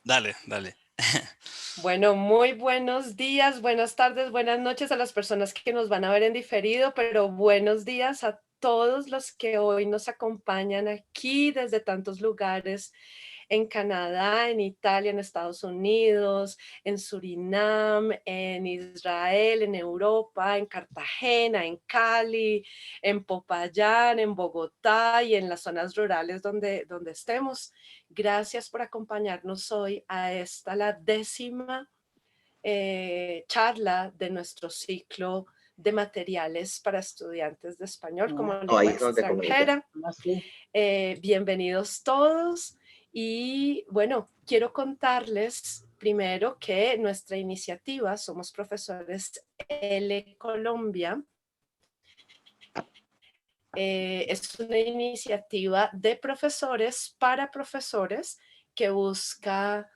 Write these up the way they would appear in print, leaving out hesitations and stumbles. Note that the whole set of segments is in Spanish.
Dale, dale. Bueno, muy buenos días, buenas tardes, buenas noches a las personas que nos van a ver en diferido, pero buenos días a todos los que hoy nos acompañan aquí desde tantos lugares en Canadá, en Italia, en Estados Unidos, en Surinam, en Israel, en Europa, en Cartagena, en Cali, en Popayán, en Bogotá y en las zonas rurales donde estemos. Gracias por acompañarnos hoy a esta, la décima charla de nuestro ciclo de materiales para estudiantes de español como No, ahí lengua es donde comunica. extranjera. Bienvenidos todos y bueno, quiero contarles primero que nuestra iniciativa Somos Profesores L Colombia es una iniciativa de profesores para profesores que busca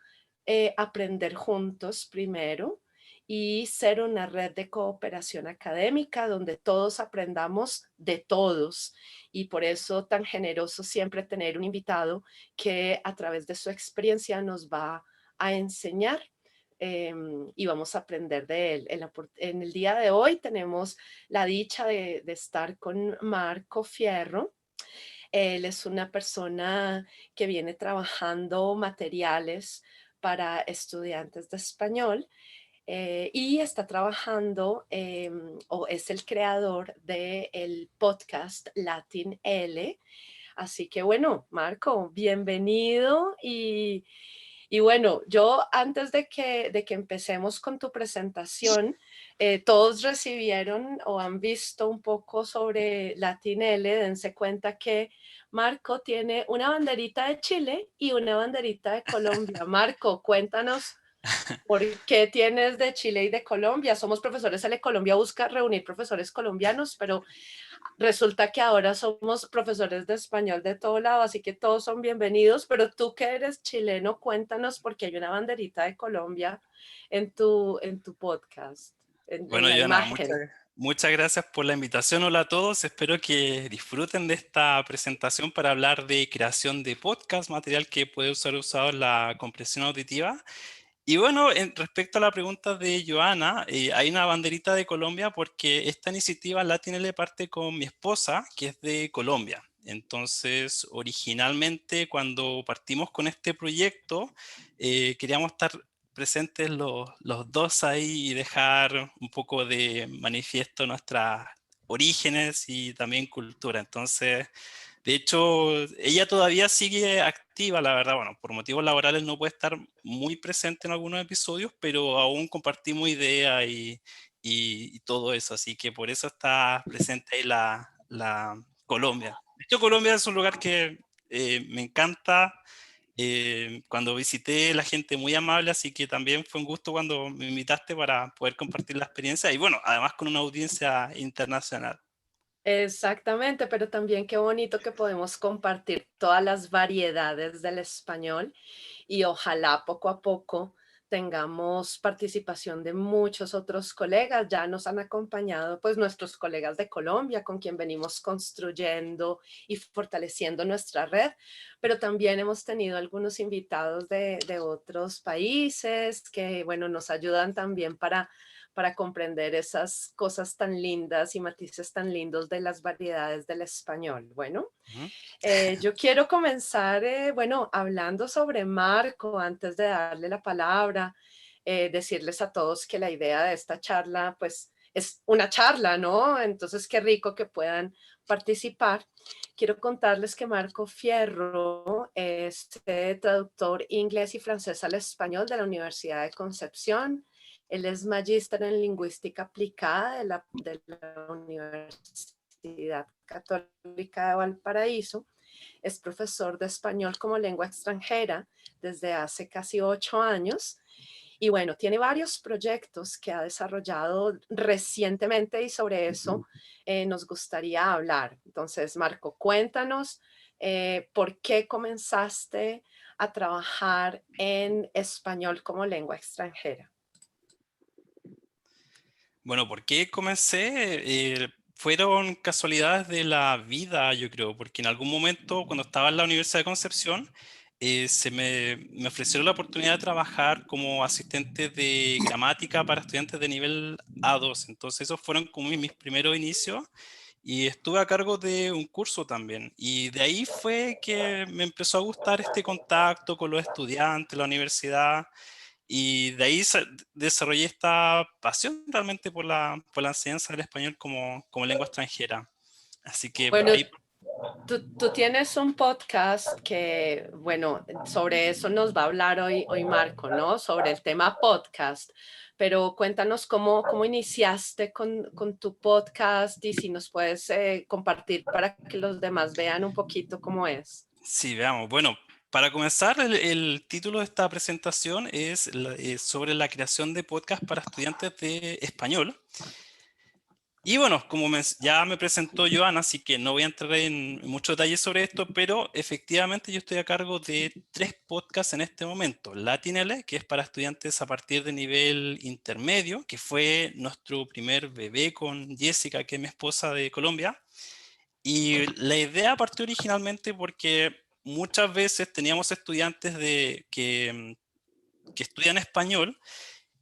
aprender juntos primero y ser una red de cooperación académica donde todos aprendamos de todos. Y por eso tan generoso siempre tener un invitado que a través de su experiencia nos va a enseñar y vamos a aprender de él. En el día de hoy tenemos la dicha de estar con Marco Fierro. Él es una persona que viene trabajando materiales para estudiantes de español y está trabajando o es el creador del podcast Latin L. Así que bueno, Marco, bienvenido y bueno, yo antes de que empecemos con tu presentación, todos recibieron o han visto un poco sobre Latinele, dense cuenta que Marco tiene una banderita de Chile y una banderita de Colombia. Marco, cuéntanos por qué tienes de Chile y de Colombia. Somos profesores, L Colombia busca reunir profesores colombianos, pero resulta que ahora somos profesores de español de todo lado, así que todos son bienvenidos, pero tú que eres chileno, cuéntanos porque hay una banderita de Colombia en tu podcast, en Bueno, la Joana, imagen. muchas gracias por la invitación. Hola a todos. Espero que disfruten de esta presentación para hablar de creación de podcast, material que puede ser usado en la compresión auditiva. Y bueno, respecto a la pregunta de Joana, hay una banderita de Colombia porque esta iniciativa Latinele parte con mi esposa, que es de Colombia. Entonces, originalmente, cuando partimos con este proyecto, queríamos estar presentes los dos ahí y dejar un poco de manifiesto nuestras orígenes y también cultura. Entonces, de hecho, ella todavía sigue activa, la verdad. Bueno, por motivos laborales no puede estar muy presente en algunos episodios, pero aún compartimos ideas y todo eso. Así que por eso está presente ahí la Colombia. De hecho, Colombia es un lugar que me encanta. Cuando visité, la gente muy amable, así que también fue un gusto cuando me invitaste para poder compartir la experiencia y bueno, además con una audiencia internacional. Exactamente, pero también qué bonito que podemos compartir todas las variedades del español y ojalá poco a poco tengamos participación de muchos otros colegas. Ya nos han acompañado pues nuestros colegas de Colombia con quien venimos construyendo y fortaleciendo nuestra red, pero también hemos tenido algunos invitados de otros países que bueno, nos ayudan también para comprender esas cosas tan lindas y matices tan lindos de las variedades del español. Bueno, Ujú. yo quiero comenzar, bueno, hablando sobre Marco, antes de darle la palabra, decirles a todos que la idea de esta charla, pues, es una charla, ¿no? Entonces, qué rico que puedan participar. Quiero contarles que Marco Fierro es traductor inglés y francés al español de la Universidad de Concepción. Él es magíster en lingüística aplicada de la Universidad Católica de Valparaíso. Es profesor de español como lengua extranjera desde hace casi 8 años. Y bueno, tiene varios proyectos que ha desarrollado recientemente y sobre eso nos gustaría hablar. Entonces, Marco, cuéntanos por qué comenzaste a trabajar en español como lengua extranjera. Bueno, ¿por qué comencé? Fueron casualidades de la vida, yo creo, porque en algún momento, cuando estaba en la Universidad de Concepción, me ofrecieron la oportunidad de trabajar como asistente de gramática para estudiantes de nivel A2. Entonces esos fueron como mis primeros inicios y estuve a cargo de un curso también. Y de ahí fue que me empezó a gustar este contacto con los estudiantes, la universidad. Y de ahí desarrollé esta pasión realmente por la enseñanza del español como lengua extranjera. Así que por Bueno, ahí. tú tienes un podcast que, bueno, sobre eso nos va a hablar hoy Marco, ¿no? Sobre el tema podcast. Pero cuéntanos cómo iniciaste con tu podcast y si nos puedes compartir para que los demás vean un poquito cómo es. Sí, veamos. Bueno, para comenzar, el título de esta presentación es sobre la creación de podcast para estudiantes de español. Y bueno, como ya me presentó Joana, así que no voy a entrar en muchos detalles sobre esto, pero efectivamente yo estoy a cargo de 3 podcasts en este momento. Latinele, que es para estudiantes a partir de nivel intermedio, que fue nuestro primer bebé con Jessica, que es mi esposa de Colombia. Y la idea partió originalmente porque muchas veces teníamos estudiantes que estudian español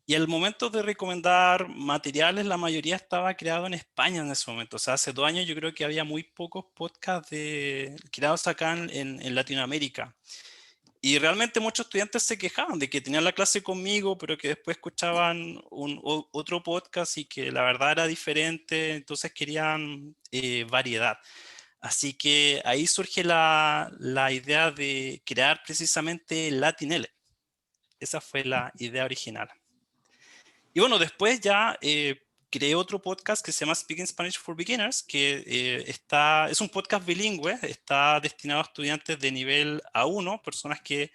y al momento de recomendar materiales, la mayoría estaba creado en España en ese momento. O sea, hace 2 años yo creo que había muy pocos podcasts creados acá en Latinoamérica. Y realmente muchos estudiantes se quejaban de que tenían la clase conmigo, pero que después escuchaban otro podcast y que la verdad era diferente, entonces querían variedad. Así que ahí surge la idea de crear precisamente Latinele. Esa fue la idea original. Y bueno, después ya creé otro podcast que se llama Speaking Spanish for Beginners, que es un podcast bilingüe, está destinado a estudiantes de nivel A1, personas que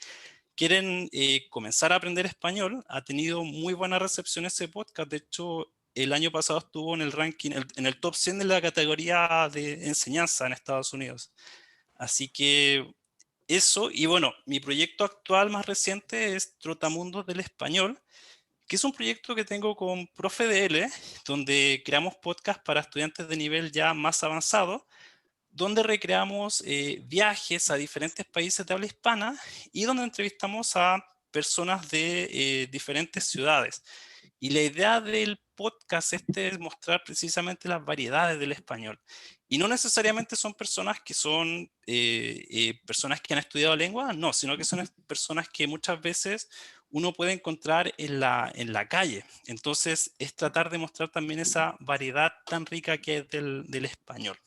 quieren comenzar a aprender español. Ha tenido muy buena recepción ese podcast. De hecho, el año pasado estuvo en el ranking, en el top 100 de la categoría de enseñanza en Estados Unidos. Así que eso, y bueno, mi proyecto actual más reciente es Trotamundos del Español, que es un proyecto que tengo con Profe DL, donde creamos podcast para estudiantes de nivel ya más avanzado, donde recreamos viajes a diferentes países de habla hispana y donde entrevistamos a personas de diferentes ciudades. Y la idea del podcast este es mostrar precisamente las variedades del español. Y no necesariamente son personas que son personas que han estudiado lengua, no, sino que son personas que muchas veces uno puede encontrar en la calle. Entonces es tratar de mostrar también esa variedad tan rica que es del español.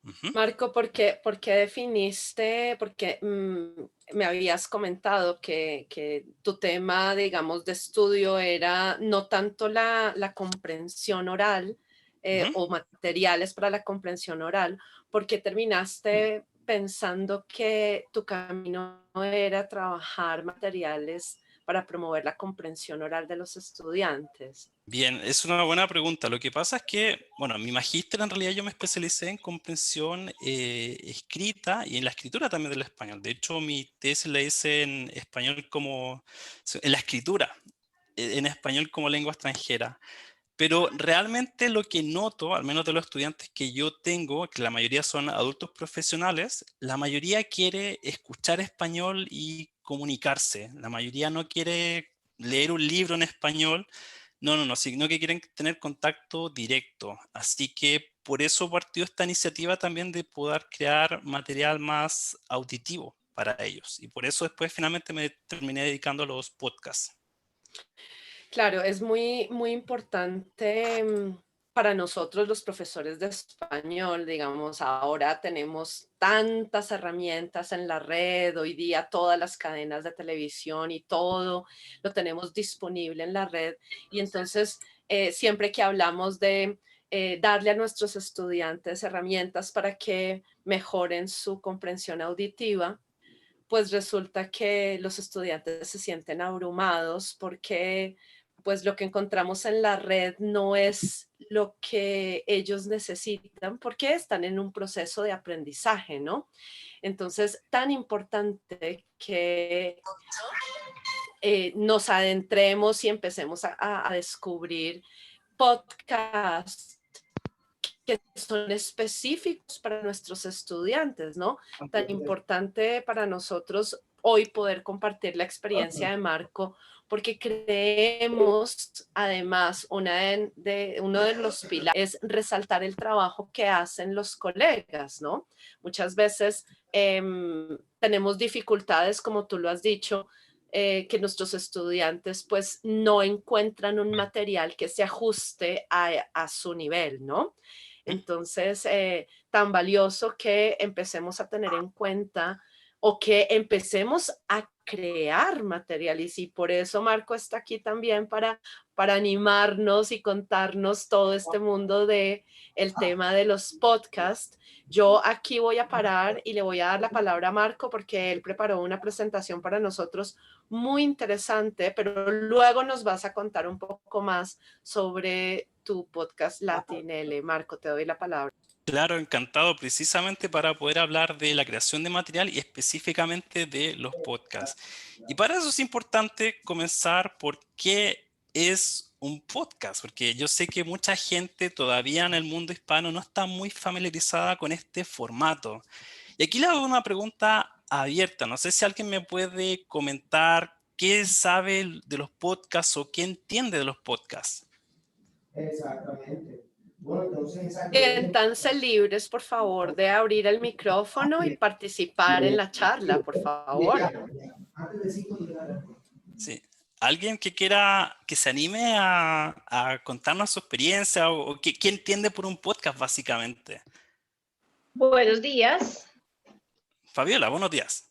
Ujú. Marco, por qué definiste, porque me habías comentado que tu tema, digamos, de estudio era no tanto la comprensión oral Ujú. o materiales para la comprensión oral, porque terminaste pensando que tu camino era trabajar materiales para promover la comprensión oral de los estudiantes. Bien, es una buena pregunta. Lo que pasa es que, bueno, mi magíster en realidad yo me especialicé en comprensión escrita y en la escritura también del español. De hecho, mi tesis la hice en español en la escritura, en español como lengua extranjera. Pero realmente lo que noto, al menos de los estudiantes que yo tengo, que la mayoría son adultos profesionales, la mayoría quiere escuchar español y comunicarse. La mayoría no quiere leer un libro en español, no, sino que quieren tener contacto directo. Así que por eso partió esta iniciativa también de poder crear material más auditivo para ellos. Y por eso después finalmente me terminé dedicando a los podcasts. Claro, es muy importante para nosotros los profesores de español, digamos, ahora tenemos tantas herramientas en la red, hoy día todas las cadenas de televisión y todo lo tenemos disponible en la red. Y entonces, siempre que hablamos de darle a nuestros estudiantes herramientas para que mejoren su comprensión auditiva, pues resulta que los estudiantes se sienten abrumados porque pues lo que encontramos en la red no es lo que ellos necesitan porque están en un proceso de aprendizaje, ¿no? Entonces, tan importante que nos adentremos y empecemos a descubrir podcasts que son específicos para nuestros estudiantes, ¿no? Tan importante para nosotros hoy poder compartir la experiencia de Marco, porque creemos, además, uno de los pilares es resaltar el trabajo que hacen los colegas, ¿no? Muchas veces tenemos dificultades, como tú lo has dicho, que nuestros estudiantes pues no encuentran un material que se ajuste a su nivel, ¿no? Entonces, tan valioso que empecemos a tener en cuenta o que empecemos a crear materiales y por eso Marco está aquí también para animarnos y contarnos todo este mundo de el tema de los podcasts. Yo aquí voy a parar y le voy a dar la palabra a Marco porque él preparó una presentación para nosotros muy interesante, pero luego nos vas a contar un poco más sobre tu podcast Latinele. Marco, te doy la palabra. Claro, encantado, precisamente para poder hablar de la creación de material y específicamente de los podcasts. Y para eso es importante comenzar por qué es un podcast, porque yo sé que mucha gente todavía en el mundo hispano no está muy familiarizada con este formato. Y aquí le hago una pregunta abierta. No sé si alguien me puede comentar qué sabe de los podcasts o qué entiende de los podcasts. Exactamente. Bueno, entonces esa creencia, Siéntanse libres, por favor, de abrir el micrófono y participar en la charla, por favor. antes de 5 días, Sí. Alguien que quiera, que se anime a contarnos su experiencia o qué entiende por un podcast, básicamente. Buenos días. Fabiola, buenos días.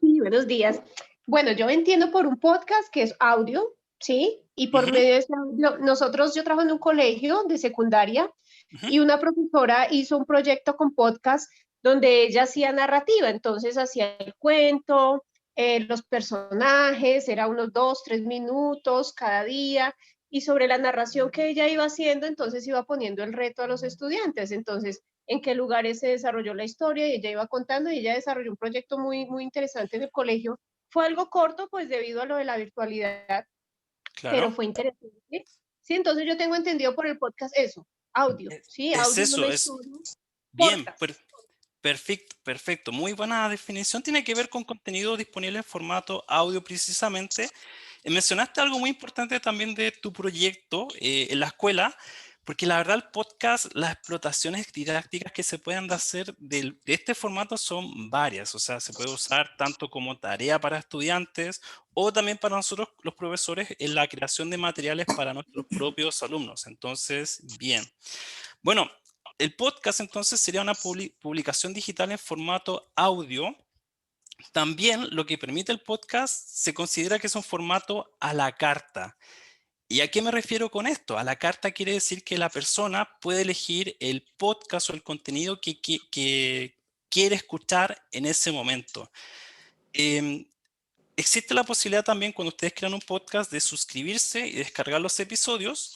Sí, buenos días. Bueno, yo entiendo por un podcast que es audio, ¿sí? Y por Ujú, medio de ese audio, yo trabajo en un colegio de secundaria ujú. y una profesora hizo un proyecto con podcast donde ella hacía narrativa, entonces hacía el cuento, los personajes, era unos 2, 3 minutos cada día, y sobre la narración que ella iba haciendo, entonces iba poniendo el reto a los estudiantes, entonces en qué lugares se desarrolló la historia y ella iba contando y ella desarrolló un proyecto muy, muy interesante en el colegio. Fue algo corto, pues debido a lo de la virtualidad, pero Claro. fue interesante. Sí, entonces yo tengo entendido por el podcast eso, audio, ¿sí? Es Audio de una eso, es historia, bien, cortas. perfecto, perfecto. Muy buena definición. Tiene que ver con contenido disponible en formato audio precisamente. Mencionaste algo muy importante también de tu proyecto en la escuela, porque la verdad el podcast, las explotaciones didácticas que se pueden hacer de este formato son varias. O sea, se puede usar tanto como tarea para estudiantes o también para nosotros los profesores en la creación de materiales para nuestros propios alumnos. Entonces, bien. Bueno, el podcast entonces sería una publicación digital en formato audio. También lo que permite el podcast se considera que es un formato a la carta. ¿Y a qué me refiero con esto? A la carta quiere decir que la persona puede elegir el podcast o el contenido que quiere escuchar en ese momento. Em, Existe la posibilidad también cuando ustedes crean un podcast de suscribirse y descargar los episodios.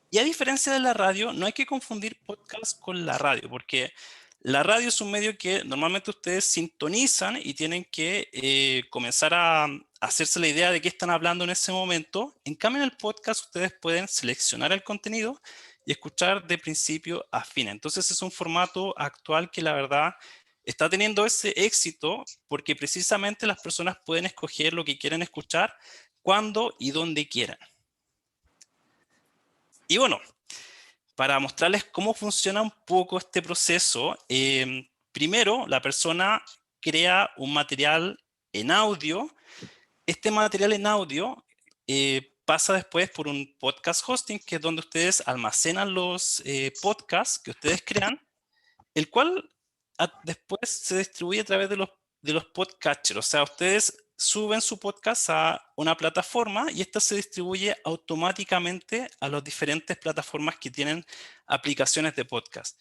Y a diferencia de la radio, no hay que confundir podcast con la radio, porque la radio es un medio que normalmente ustedes sintonizan y tienen que comenzar a hacerse la idea de qué están hablando en ese momento. En cambio, en el podcast ustedes pueden seleccionar el contenido y escuchar de principio a fin. Entonces es un formato actual que la verdad está teniendo ese éxito porque precisamente las personas pueden escoger lo que quieren escuchar, cuando y donde quieran. Y bueno, para mostrarles cómo funciona un poco este proceso, primero la persona crea un material en audio. Este material en audio pasa después por un podcast hosting, que es donde ustedes almacenan los podcasts que ustedes crean, el cual después se distribuye a través de los podcatchers. O sea, ustedes suben su podcast a una plataforma y esta se distribuye automáticamente a las diferentes plataformas que tienen aplicaciones de podcast.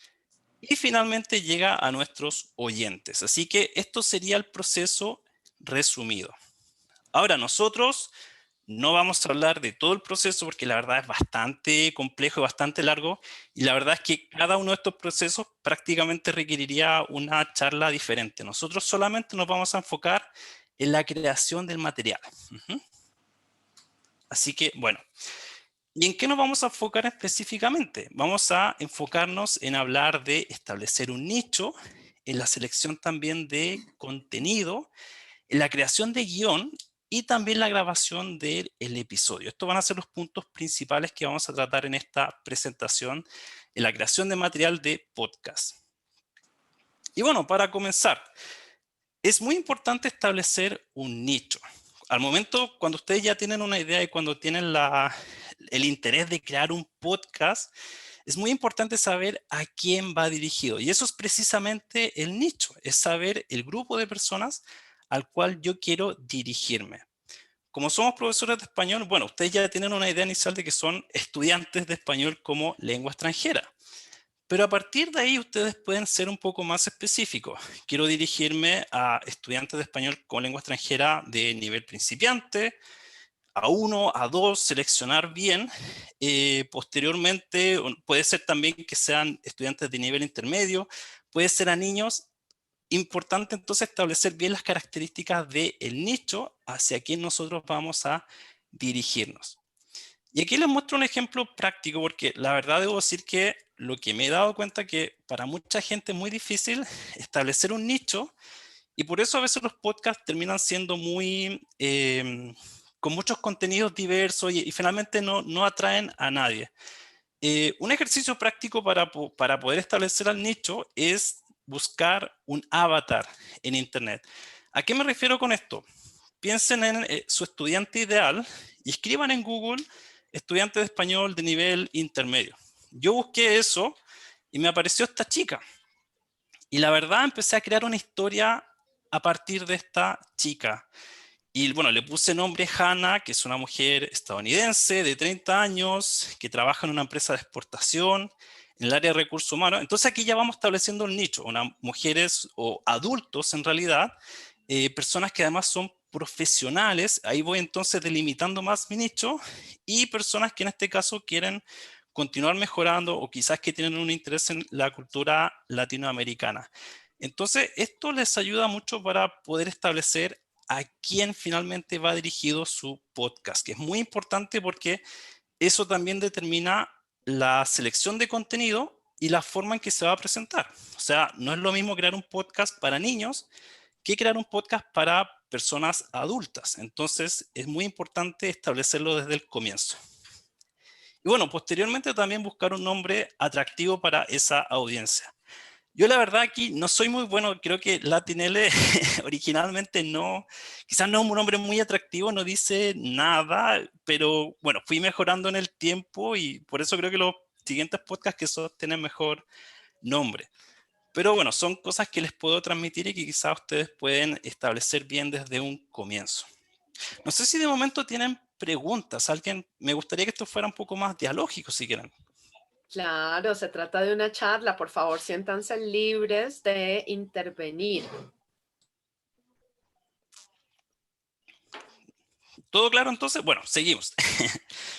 Y finalmente llega a nuestros oyentes. Así que esto sería el proceso resumido. Ahora nosotros no vamos a hablar de todo el proceso porque la verdad es bastante complejo y bastante largo, y la verdad es que cada uno de estos procesos prácticamente requeriría una charla diferente. Nosotros solamente nos vamos a enfocar en la creación del material. Así que, bueno, ¿Y en qué nos vamos a enfocar específicamente? Vamos a enfocarnos en hablar de establecer un nicho, en la selección también de contenido, en la creación de guión y también la grabación del episodio. Estos van a ser los puntos principales que vamos a tratar en esta presentación, en la creación de material de podcast. Y bueno, para comenzar, es muy importante establecer un nicho. Al momento, cuando ustedes ya tienen una idea y cuando tienen el interés de crear un podcast, es muy importante saber a quién va dirigido. Y eso es precisamente el nicho, es saber el grupo de personas al cual yo quiero dirigirme. Como somos profesores de español, bueno, ustedes ya tienen una idea inicial de que son estudiantes de español como lengua extranjera. Pero a partir de ahí ustedes pueden ser un poco más específicos. Quiero dirigirme a estudiantes de español como lengua extranjera de nivel principiante, A1, A2, seleccionar bien. Posteriormente, puede ser también que sean estudiantes de nivel intermedio, puede ser a niños. Importante entonces establecer bien las características del nicho hacia quien nosotros vamos a dirigirnos. Y aquí les muestro un ejemplo práctico porque la verdad debo decir que lo que me he dado cuenta que para mucha gente es muy difícil establecer un nicho y por eso a veces los podcasts terminan siendo muy con muchos contenidos diversos y finalmente no atraen a nadie. Un ejercicio práctico para poder establecer al nicho es buscar un avatar en Internet. ¿A qué me refiero con esto? Piensen en su estudiante ideal y escriban en Google estudiante de español de nivel intermedio. Yo busqué eso y me apareció esta chica. Y la verdad empecé a crear una historia a partir de esta chica. Y bueno, le puse nombre Hannah, que es una mujer estadounidense de 30 años, que trabaja en una empresa de exportación en el área de recursos humanos. Entonces aquí ya vamos estableciendo un nicho, mujeres o adultos en realidad, personas que además son profesionales, ahí voy entonces delimitando más mi nicho, y personas que en este caso quieren continuar mejorando o quizás que tienen un interés en la cultura latinoamericana. Entonces, esto les ayuda mucho para poder establecer a quién finalmente va dirigido su podcast, que es muy importante porque eso también determina la selección de contenido y la forma en que se va a presentar. O sea, no es lo mismo crear un podcast para niños que crear un podcast para personas adultas. Entonces, es muy importante establecerlo desde el comienzo. Y bueno, posteriormente también buscar un nombre atractivo para esa audiencia. Yo la verdad aquí no soy muy bueno, creo que Latinele originalmente no, quizás no es un nombre muy atractivo, no dice nada, pero bueno, fui mejorando en el tiempo y por eso creo que los siguientes podcasts que son tienen mejor nombre. Pero bueno, son cosas que les puedo transmitir y que quizás ustedes pueden establecer bien desde un comienzo. No sé si de momento tienen preguntas, alguien, me gustaría que esto fuera un poco más dialógico si quieren. Claro, se trata de una charla. Por favor, siéntanse libres de intervenir. ¿Todo claro entonces? Bueno, seguimos.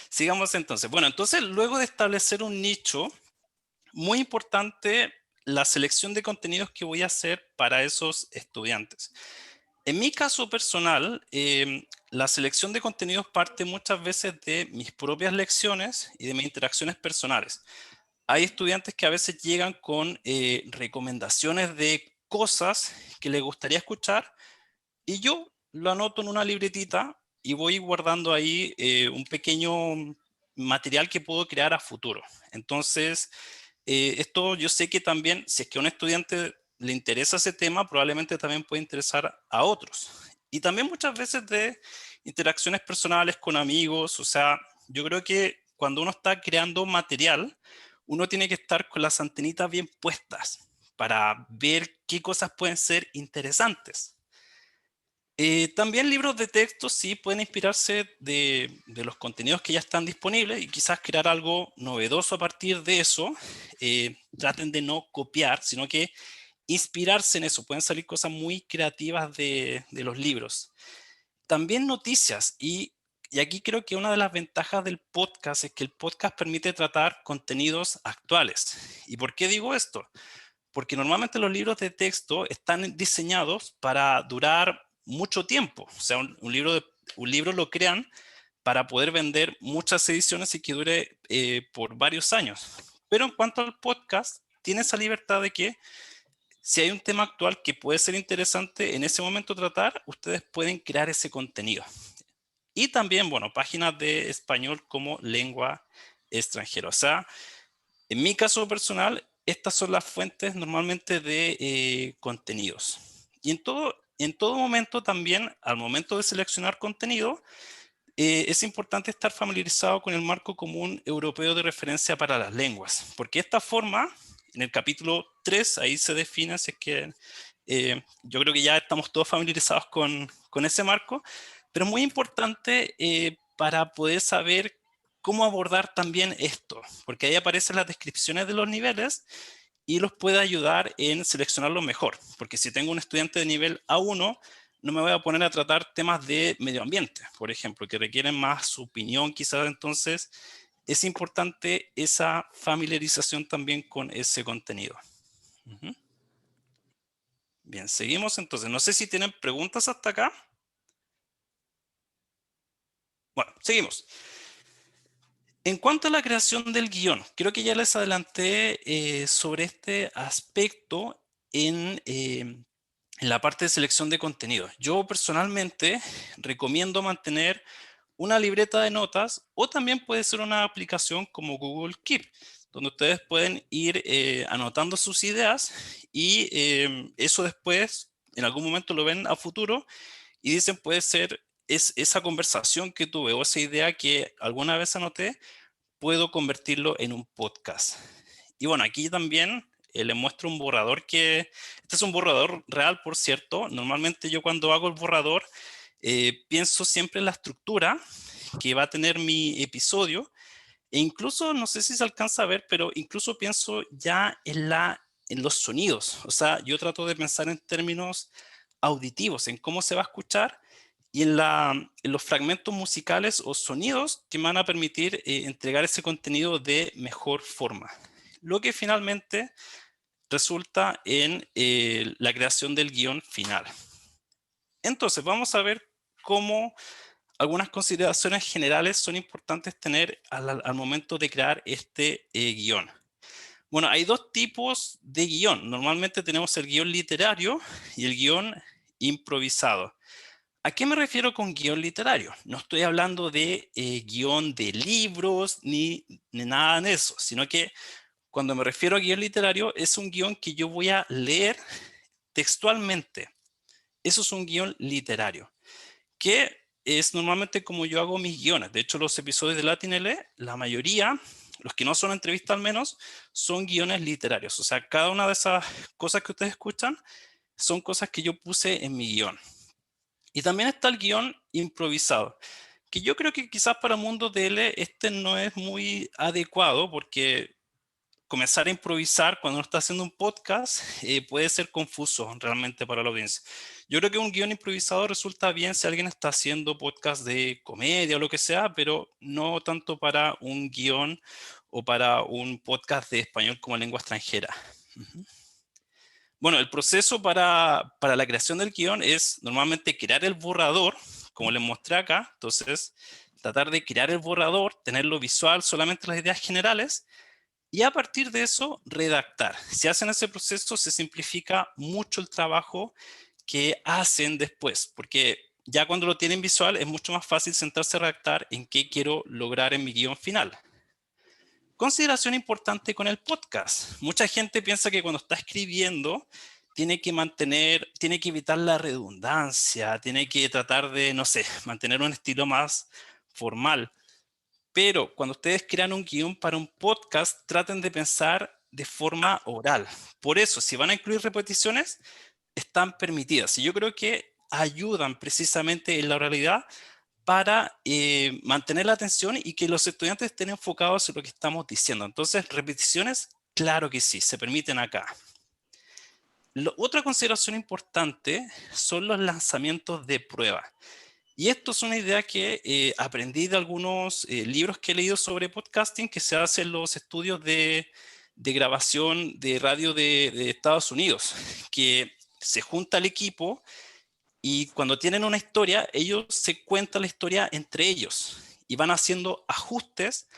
Sigamos entonces. Bueno, entonces luego de establecer un nicho, muy importante la selección de contenidos que voy a hacer para esos estudiantes. En mi caso personal, la selección de contenidos parte muchas veces de mis propias lecciones y de mis interacciones personales. Hay estudiantes que a veces llegan con recomendaciones de cosas que les gustaría escuchar y yo lo anoto en una libretita y voy guardando ahí un pequeño material que puedo crear a futuro. Entonces, esto yo sé que también, si es que a un estudiante le interesa ese tema, probablemente también puede interesar a otros. Y también muchas veces de interacciones personales con amigos, o sea, yo creo que cuando uno está creando material, uno tiene que estar con las antenitas bien puestas para ver qué cosas pueden ser interesantes. También libros de texto sí pueden inspirarse de los contenidos que ya están disponibles y quizás crear algo novedoso a partir de eso. Traten de no copiar, sino que inspirarse en eso. Pueden salir cosas muy creativas de los libros. También noticias. Y aquí creo que una de las ventajas del podcast es que el podcast permite tratar contenidos actuales. ¿Y por qué digo esto? Porque normalmente los libros de texto están diseñados para durar mucho tiempo. O sea, un libro lo crean para poder vender muchas ediciones y que dure por varios años. Pero en cuanto al podcast, tiene esa libertad de que si hay un tema actual que puede ser interesante en ese momento tratar, ustedes pueden crear ese contenido. Y también, bueno, páginas de español como lengua extranjera. O sea, en mi caso personal, estas son las fuentes normalmente de contenidos. Y en todo momento también, al momento de seleccionar contenido, es importante estar familiarizado con el marco común europeo de referencia para las lenguas, porque de esta forma, en el capítulo 3, ahí se define, así es que yo creo que ya estamos todos familiarizados con ese marco, pero es muy importante para poder saber cómo abordar también esto, porque ahí aparecen las descripciones de los niveles y los puede ayudar en seleccionarlo mejor, porque si tengo un estudiante de nivel A1, no me voy a poner a tratar temas de medio ambiente, por ejemplo, que requieren más su opinión quizás. Entonces es importante esa familiarización también con ese contenido. Bien, seguimos entonces. No sé si tienen preguntas hasta acá. Bueno, seguimos. En cuanto a la creación del guión, creo que ya les adelanté sobre este aspecto en la parte de selección de contenido. Yo personalmente recomiendo mantener una libreta de notas o también puede ser una aplicación como Google Keep, donde ustedes pueden ir anotando sus ideas y eso después en algún momento lo ven a futuro y dicen puede ser esa conversación que tuve o esa idea que alguna vez anoté, puedo convertirlo en un podcast. Y bueno, aquí también les muestro un borrador este es un borrador real, por cierto. Normalmente yo cuando hago el borrador pienso siempre en la estructura que va a tener mi episodio e incluso, no sé si se alcanza a ver, pero incluso pienso ya en los sonidos. O sea, yo trato de pensar en términos auditivos, en cómo se va a escuchar y en los fragmentos musicales o sonidos que me van a permitir entregar ese contenido de mejor forma. Lo que finalmente resulta en la creación del guión final. Entonces, vamos a ver cómo algunas consideraciones generales son importantes tener al momento de crear este guión. Bueno, hay dos tipos de guión. Normalmente tenemos el guión literario y el guión improvisado. ¿A qué me refiero con guión literario? No estoy hablando de guión de libros ni nada de eso, sino que cuando me refiero a guión literario es un guión que yo voy a leer textualmente. Eso es un guión literario, que es normalmente como yo hago mis guiones. De hecho, los episodios de LatinL, la mayoría, los que no son entrevistas al menos, son guiones literarios. O sea, cada una de esas cosas que ustedes escuchan son cosas que yo puse en mi guión. Y también está el guión improvisado, que yo creo que quizás para Mundo DL este no es muy adecuado porque comenzar a improvisar cuando uno está haciendo un podcast puede ser confuso realmente para la audiencia. Yo creo que un guión improvisado resulta bien si alguien está haciendo podcast de comedia o lo que sea, pero no tanto para un guión o para un podcast de español como lengua extranjera. Bueno, el proceso para la creación del guión es normalmente crear el borrador, como les mostré acá. Entonces, tratar de crear el borrador, tenerlo visual, solamente las ideas generales, y a partir de eso, redactar. Si hacen ese proceso, se simplifica mucho el trabajo que hacen después, porque ya cuando lo tienen visual es mucho más fácil sentarse a redactar en qué quiero lograr en mi guión final. Consideración importante con el podcast. Mucha gente piensa que cuando está escribiendo tiene que evitar la redundancia, tiene que tratar de, no sé, mantener un estilo más formal. Pero cuando ustedes crean un guión para un podcast, traten de pensar de forma oral. Por eso, si van a incluir repeticiones, están permitidas. Y yo creo que ayudan precisamente en la oralidad para mantener la atención y que los estudiantes estén enfocados en lo que estamos diciendo. Entonces, repeticiones, claro que sí, se permiten acá. Otra consideración importante son los lanzamientos de prueba. Y esto es una idea que aprendí de algunos libros que he leído sobre podcasting que se hacen en los estudios de grabación de radio de Estados Unidos, que se junta el equipo y cuando tienen una historia, ellos se cuentan la historia entre ellos. y van haciendo ajustes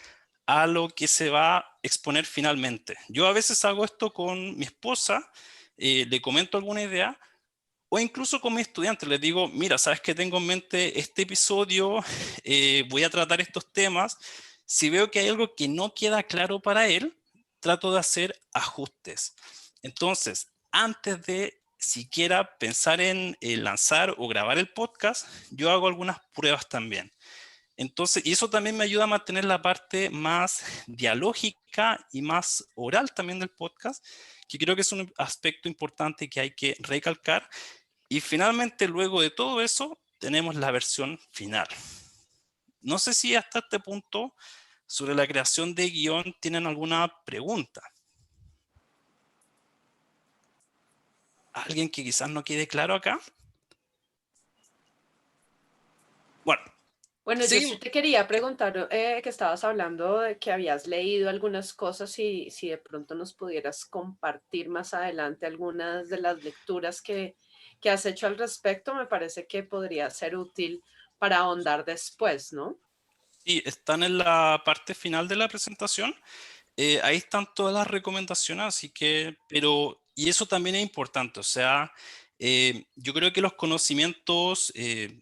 a lo que se va a exponer finalmente. Yo a veces hago esto con mi esposa, le comento alguna idea, o incluso con mis estudiantes, les digo, mira, sabes que tengo en mente este episodio, voy a tratar estos temas. Si veo que hay algo que no queda claro para él, trato de hacer ajustes. Entonces, antes de siquiera pensar en lanzar o grabar el podcast, yo hago algunas pruebas también. Entonces, y eso también me ayuda a mantener la parte más dialógica y más oral también del podcast, que creo que es un aspecto importante que hay que recalcar. Y finalmente, luego de todo eso, tenemos la versión final. No sé si hasta este punto sobre la creación de guión tienen alguna pregunta. ¿Alguien que quizás no quede claro acá? Bueno, yo sí Sí. te quería preguntar, que estabas hablando de que habías leído algunas cosas y si de pronto nos pudieras compartir más adelante algunas de las lecturas que has hecho al respecto, me parece que podría ser útil para ahondar después, ¿no? Sí, están en la parte final de la presentación. Ahí están todas las recomendaciones, así que, y eso también es importante, o sea, yo creo que los conocimientos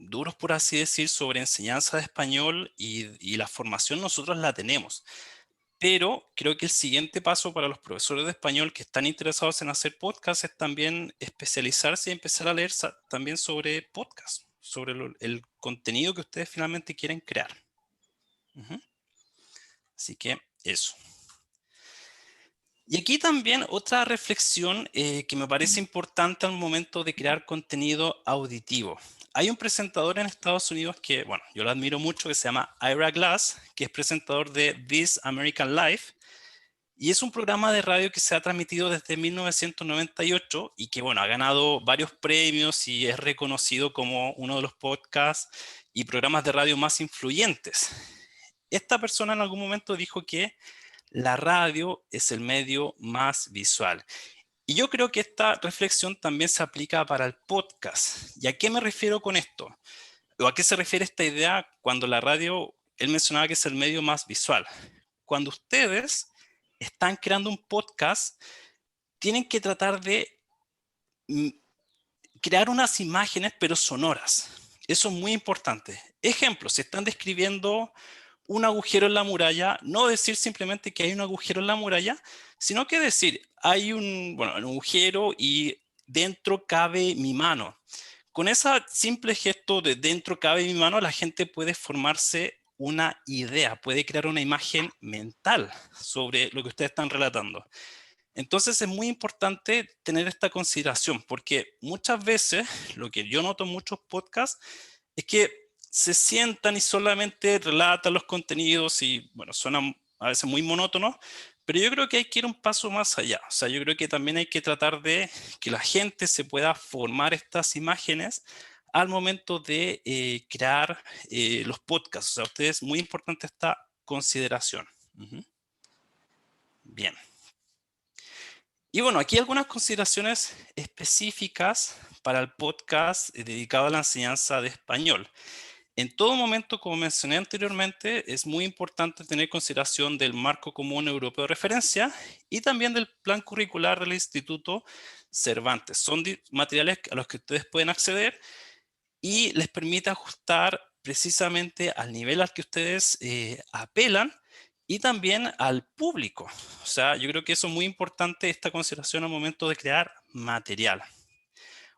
duros, por así decir, sobre enseñanza de español y la formación nosotros la tenemos, pero creo que el siguiente paso para los profesores de español que están interesados en hacer podcast es también especializarse y empezar a leer también sobre podcast, sobre el contenido que ustedes finalmente quieren crear. Ujú. Así que eso. Y aquí también otra reflexión que me parece importante al momento de crear contenido auditivo. Hay un presentador en Estados Unidos que, bueno, yo lo admiro mucho, que se llama Ira Glass, que es presentador de This American Life, y es un programa de radio que se ha transmitido desde 1998 y que, bueno, ha ganado varios premios y es reconocido como uno de los podcasts y programas de radio más influyentes. Esta persona en algún momento dijo que la radio es el medio más visual. Y yo creo que esta reflexión también se aplica para el podcast. ¿Y a qué me refiero con esto? ¿O a qué se refiere esta idea cuando la radio, él mencionaba que es el medio más visual? Cuando ustedes están creando un podcast, tienen que tratar de mm, crear unas imágenes, pero sonoras. Eso es muy importante. Ejemplo, si están describiendo un agujero en la muralla, no decir simplemente que hay un agujero en la muralla, sino que decir, hay un agujero y dentro cabe mi mano. Con ese simple gesto de dentro cabe mi mano, la gente puede formarse una idea, puede crear una imagen mental sobre lo que ustedes están relatando. Entonces es muy importante tener esta consideración, porque muchas veces lo que yo noto en muchos podcasts es que se sientan y solamente relatan los contenidos y, bueno, suenan a veces muy monótonos, pero yo creo que hay que ir un paso más allá. O sea, yo creo que también hay que tratar de que la gente se pueda formar estas imágenes al momento de crear los podcasts. O sea, a ustedes es muy importante esta consideración. Ujú. Bien. Y bueno, aquí algunas consideraciones específicas para el podcast dedicado a la enseñanza de español. En todo momento, como mencioné anteriormente, es muy importante tener consideración del marco común europeo de referencia y también del plan curricular del Instituto Cervantes. Son materiales a los que ustedes pueden acceder y les permite ajustar precisamente al nivel al que ustedes apelan y también al público. O sea, yo creo que eso es muy importante, esta consideración al momento de crear material.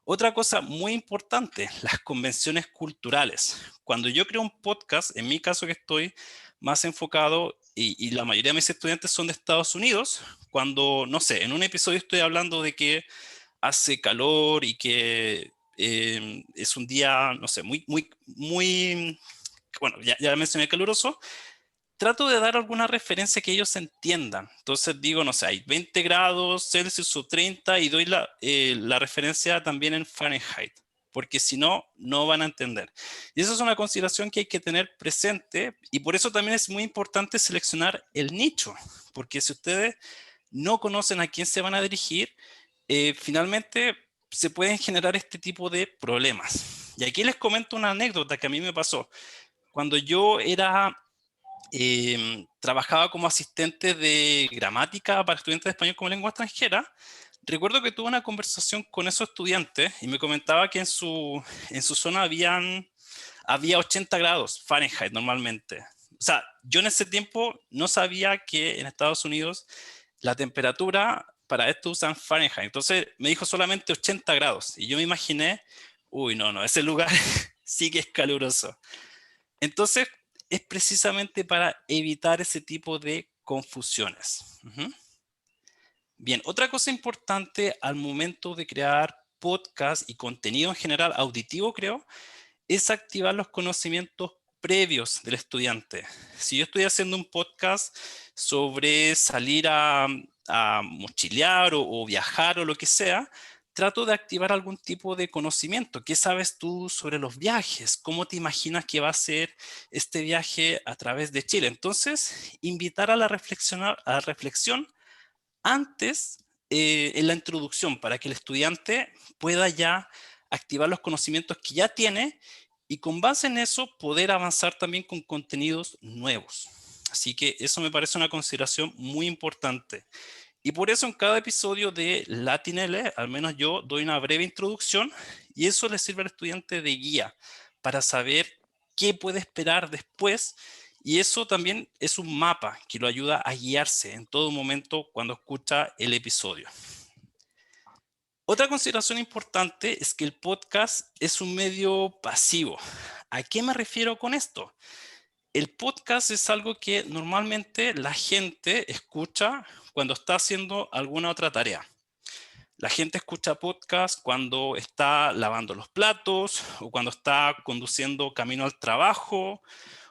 Otra cosa muy importante, las convenciones culturales. Cuando yo creo un podcast, en mi caso que estoy más enfocado, y la mayoría de mis estudiantes son de Estados Unidos, cuando, no sé, en un episodio estoy hablando de que hace calor y que es un día, no sé, muy, bueno, ya mencioné caluroso, trato de dar alguna referencia que ellos entiendan. Entonces digo, no sé, hay 20 grados Celsius o 30 y doy la referencia también en Fahrenheit, porque si no, no van a entender. Y esa es una consideración que hay que tener presente y por eso también es muy importante seleccionar el nicho, porque si ustedes no conocen a quién se van a dirigir, finalmente se pueden generar este tipo de problemas. Y aquí les comento una anécdota que a mí me pasó. Cuando yo era trabajaba como asistente de gramática para estudiantes de español como lengua extranjera. Recuerdo que tuve una conversación con esos estudiantes y me comentaba que en su zona había 80 grados Fahrenheit normalmente. O sea, yo en ese tiempo no sabía que en Estados Unidos la temperatura para esto usan Fahrenheit. Entonces me dijo solamente 80 grados y yo me imaginé, uy, no, ese lugar sí que es caluroso. Entonces es precisamente para evitar ese tipo de confusiones. Bien, otra cosa importante al momento de crear podcast y contenido en general auditivo, creo, es activar los conocimientos previos del estudiante. Si yo estoy haciendo un podcast sobre salir a mochilear o viajar o lo que sea, trato de activar algún tipo de conocimiento. ¿Qué sabes tú sobre los viajes? ¿Cómo te imaginas que va a ser este viaje a través de Chile? Entonces, invitar a la reflexión antes en la introducción para que el estudiante pueda ya activar los conocimientos que ya tiene y con base en eso poder avanzar también con contenidos nuevos. Así que eso me parece una consideración muy importante. Y por eso en cada episodio de LatinL, al menos yo doy una breve introducción y eso le sirve al estudiante de guía para saber qué puede esperar después. Y eso también es un mapa que lo ayuda a guiarse en todo momento cuando escucha el episodio. Otra consideración importante es que el podcast es un medio pasivo. ¿A qué me refiero con esto? El podcast es algo que normalmente la gente escucha cuando está haciendo alguna otra tarea. La gente escucha podcast cuando está lavando los platos o cuando está conduciendo camino al trabajo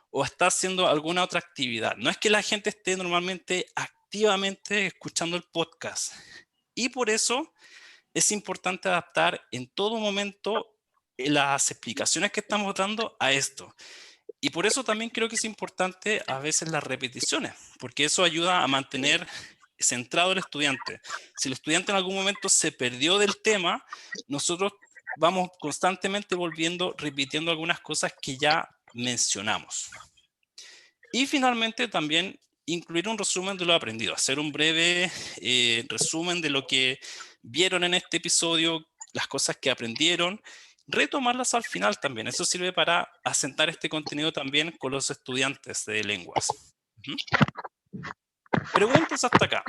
o está haciendo alguna otra actividad. No es que la gente esté normalmente activamente escuchando el podcast. Y por eso es importante adaptar en todo momento las explicaciones que estamos dando a esto. Y por eso también creo que es importante a veces las repeticiones, porque eso ayuda a mantener centrado al estudiante. Si el estudiante en algún momento se perdió del tema, nosotros vamos constantemente volviendo, repitiendo algunas cosas que ya mencionamos. Y finalmente también incluir un resumen de lo aprendido, hacer un breve resumen de lo que vieron en este episodio, las cosas que aprendieron, retomarlas al final también. Eso sirve para asentar este contenido también con los estudiantes de lenguas. Preguntas hasta acá.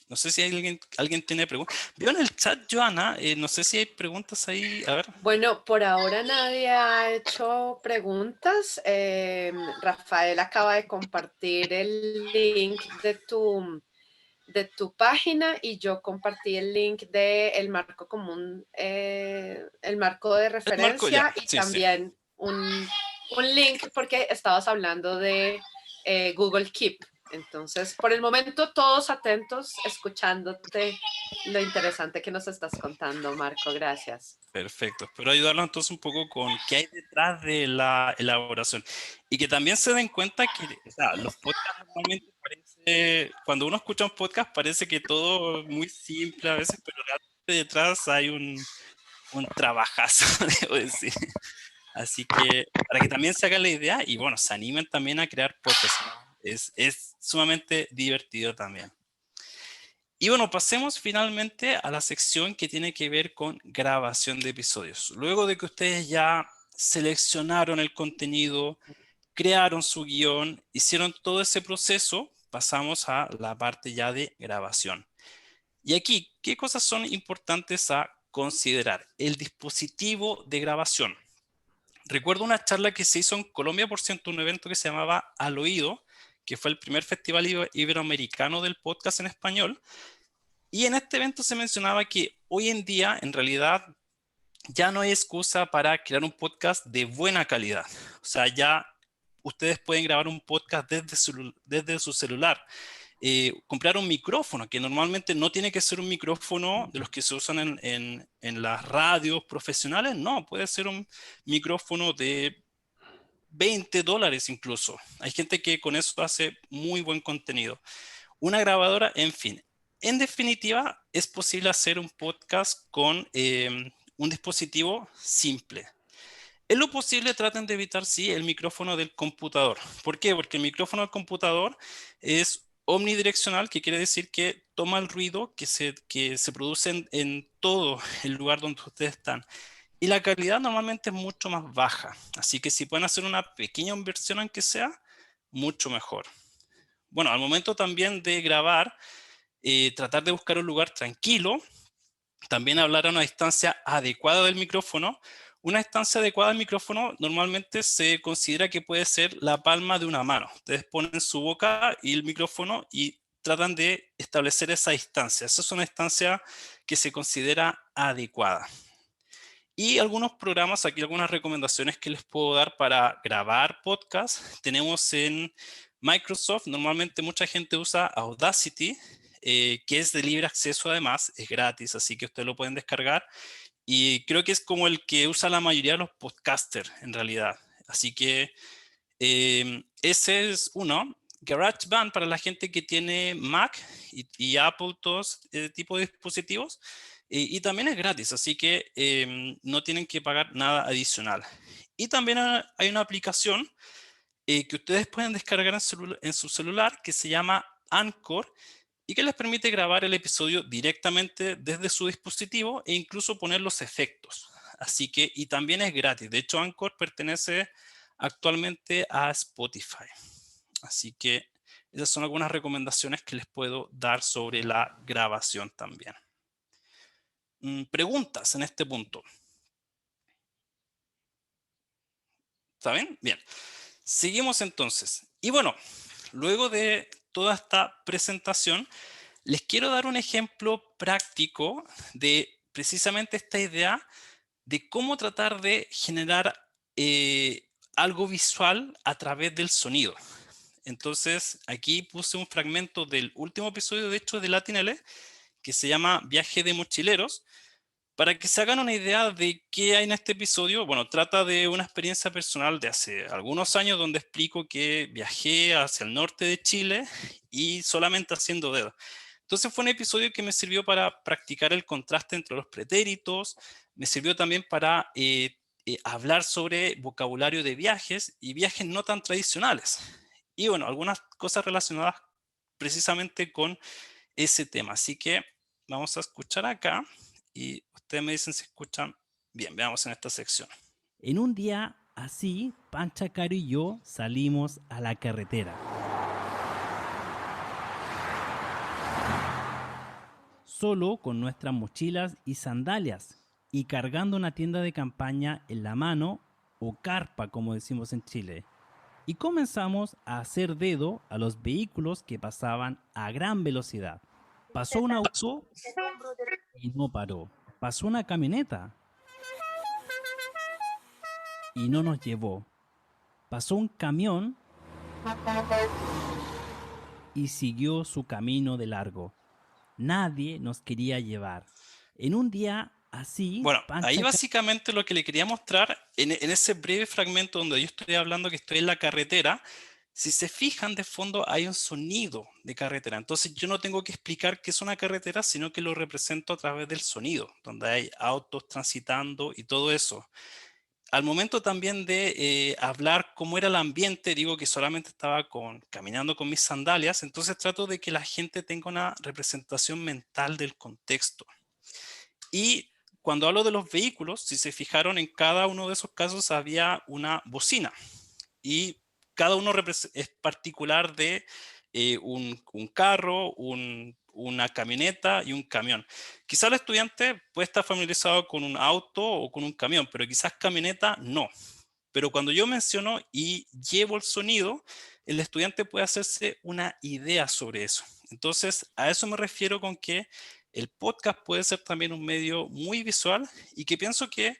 No sé si alguien tiene preguntas. Veo en el chat, Joana, no sé si hay preguntas ahí. A ver. Bueno, por ahora nadie ha hecho preguntas. Rafael acaba de compartir el link de tu página y yo compartí el link del marco común, el marco de referencia y sí, también sí. un link porque estabas hablando de Google Keep. Entonces, por el momento, todos atentos, escuchándote lo interesante que nos estás contando, Marco. Gracias. Perfecto. Espero ayudarlos entonces un poco con qué hay detrás de la elaboración. Y que también se den cuenta que o sea, los podcasts normalmente cuando uno escucha un podcast parece que todo es muy simple a veces, pero realmente detrás hay un trabajazo, debo decir. Así que para que también se hagan la idea y bueno, se animen también a crear podcasts, ¿no? Es sumamente divertido también. Y bueno, pasemos finalmente a la sección que tiene que ver con grabación de episodios. Luego de que ustedes ya seleccionaron el contenido, crearon su guión, hicieron todo ese proceso, pasamos a la parte ya de grabación. Y aquí, ¿qué cosas son importantes a considerar? El dispositivo de grabación. Recuerdo una charla que se hizo en Colombia, por cierto, un evento que se llamaba Al Oído, que fue el primer festival iberoamericano del podcast en español. Y en este evento se mencionaba que hoy en día, en realidad, ya no hay excusa para crear un podcast de buena calidad. O sea, ya ustedes pueden grabar un podcast desde su celular. Comprar un micrófono, que normalmente no tiene que ser un micrófono de los que se usan en las radios profesionales, no, puede ser un micrófono de $20 incluso. Hay gente que con eso hace muy buen contenido. Una grabadora, en fin. En definitiva, es posible hacer un podcast con un dispositivo simple. En lo posible traten de evitar, sí, el micrófono del computador. ¿Por qué? Porque el micrófono del computador es omnidireccional, que quiere decir que toma el ruido que se produce en todo el lugar donde ustedes están. Y la calidad normalmente es mucho más baja. Así que si pueden hacer una pequeña inversión aunque sea, mucho mejor. Bueno, al momento también de grabar, tratar de buscar un lugar tranquilo, también hablar a una distancia adecuada del micrófono. Una distancia adecuada del micrófono normalmente se considera que puede ser la palma de una mano. Ustedes ponen su boca y el micrófono y tratan de establecer esa distancia. Esa es una distancia que se considera adecuada. Y algunos programas, aquí algunas recomendaciones que les puedo dar para grabar podcast. Tenemos en Microsoft, normalmente mucha gente usa Audacity, que es de libre acceso además, es gratis, así que ustedes lo pueden descargar. Y creo que es como el que usa la mayoría de los podcasters en realidad. Así que ese es uno. GarageBand para la gente que tiene Mac y Apple, todos tipo de dispositivos. Y también es gratis, así que no tienen que pagar nada adicional. Y también hay una aplicación que ustedes pueden descargar en su celular que se llama Anchor y que les permite grabar el episodio directamente desde su dispositivo e incluso poner los efectos. Así que, y también es gratis. De hecho, Anchor pertenece actualmente a Spotify. Así que esas son algunas recomendaciones que les puedo dar sobre la grabación también. Preguntas en este punto. ¿Está bien? Bien. Seguimos entonces. Y bueno, luego de toda esta presentación, les quiero dar un ejemplo práctico de precisamente esta idea de cómo tratar de generar algo visual a través del sonido. Entonces, aquí puse un fragmento del último episodio, de hecho, de Latinele, que se llama Viaje de Mochileros. Para que se hagan una idea de qué hay en este episodio, bueno, trata de una experiencia personal de hace algunos años donde explico que viajé hacia el norte de Chile y solamente haciendo dedo. Entonces fue un episodio que me sirvió para practicar el contraste entre los pretéritos, me sirvió también para hablar sobre vocabulario de viajes y viajes no tan tradicionales. Y bueno, algunas cosas relacionadas precisamente con ese tema. Así que vamos a escuchar acá y ustedes me dicen si escuchan bien. Veamos en esta sección. En un día así, Pancha, Caro y yo salimos a la carretera. Solo con nuestras mochilas y sandalias y cargando una tienda de campaña en la mano o carpa, como decimos en Chile. Y comenzamos a hacer dedo a los vehículos que pasaban a gran velocidad. Pasó un auto y no paró. Pasó una camioneta y no nos llevó. Pasó un camión y siguió su camino de largo. Nadie nos quería llevar. En un día así, Bueno, Pancha ahí básicamente lo que le quería mostrar en ese breve fragmento donde yo estoy hablando que estoy en la carretera, si se fijan de fondo hay un sonido de carretera. Entonces yo no tengo que explicar qué es una carretera, sino que lo represento a través del sonido, donde hay autos transitando y todo eso. Al momento también de hablar cómo era el ambiente, digo que solamente estaba caminando con mis sandalias, entonces trato de que la gente tenga una representación mental del contexto. Y cuando hablo de los vehículos, si se fijaron, en cada uno de esos casos había una bocina y cada uno es particular de un carro, una camioneta y un camión. Quizás el estudiante puede estar familiarizado con un auto o con un camión, pero quizás camioneta no. Pero cuando yo menciono y llevo el sonido, el estudiante puede hacerse una idea sobre eso. Entonces, a eso me refiero con que el podcast puede ser también un medio muy visual y que pienso que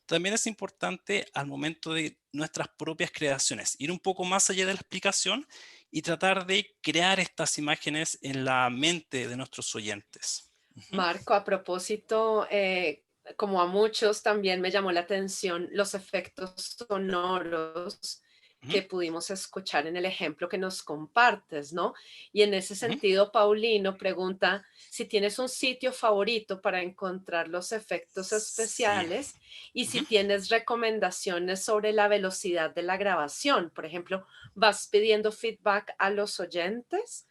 también es importante al momento de nuestras propias creaciones, ir un poco más allá de la explicación y tratar de crear estas imágenes en la mente de nuestros oyentes. Ujú. Marco, a propósito, como a muchos también me llamó la atención los efectos sonoros que pudimos escuchar en el ejemplo que nos compartes, ¿no? Y en ese sentido, Paulino pregunta si tienes un sitio favorito para encontrar los efectos Sí. especiales y si tienes recomendaciones sobre la velocidad de la grabación. Por ejemplo, vas pidiendo feedback a los oyentes.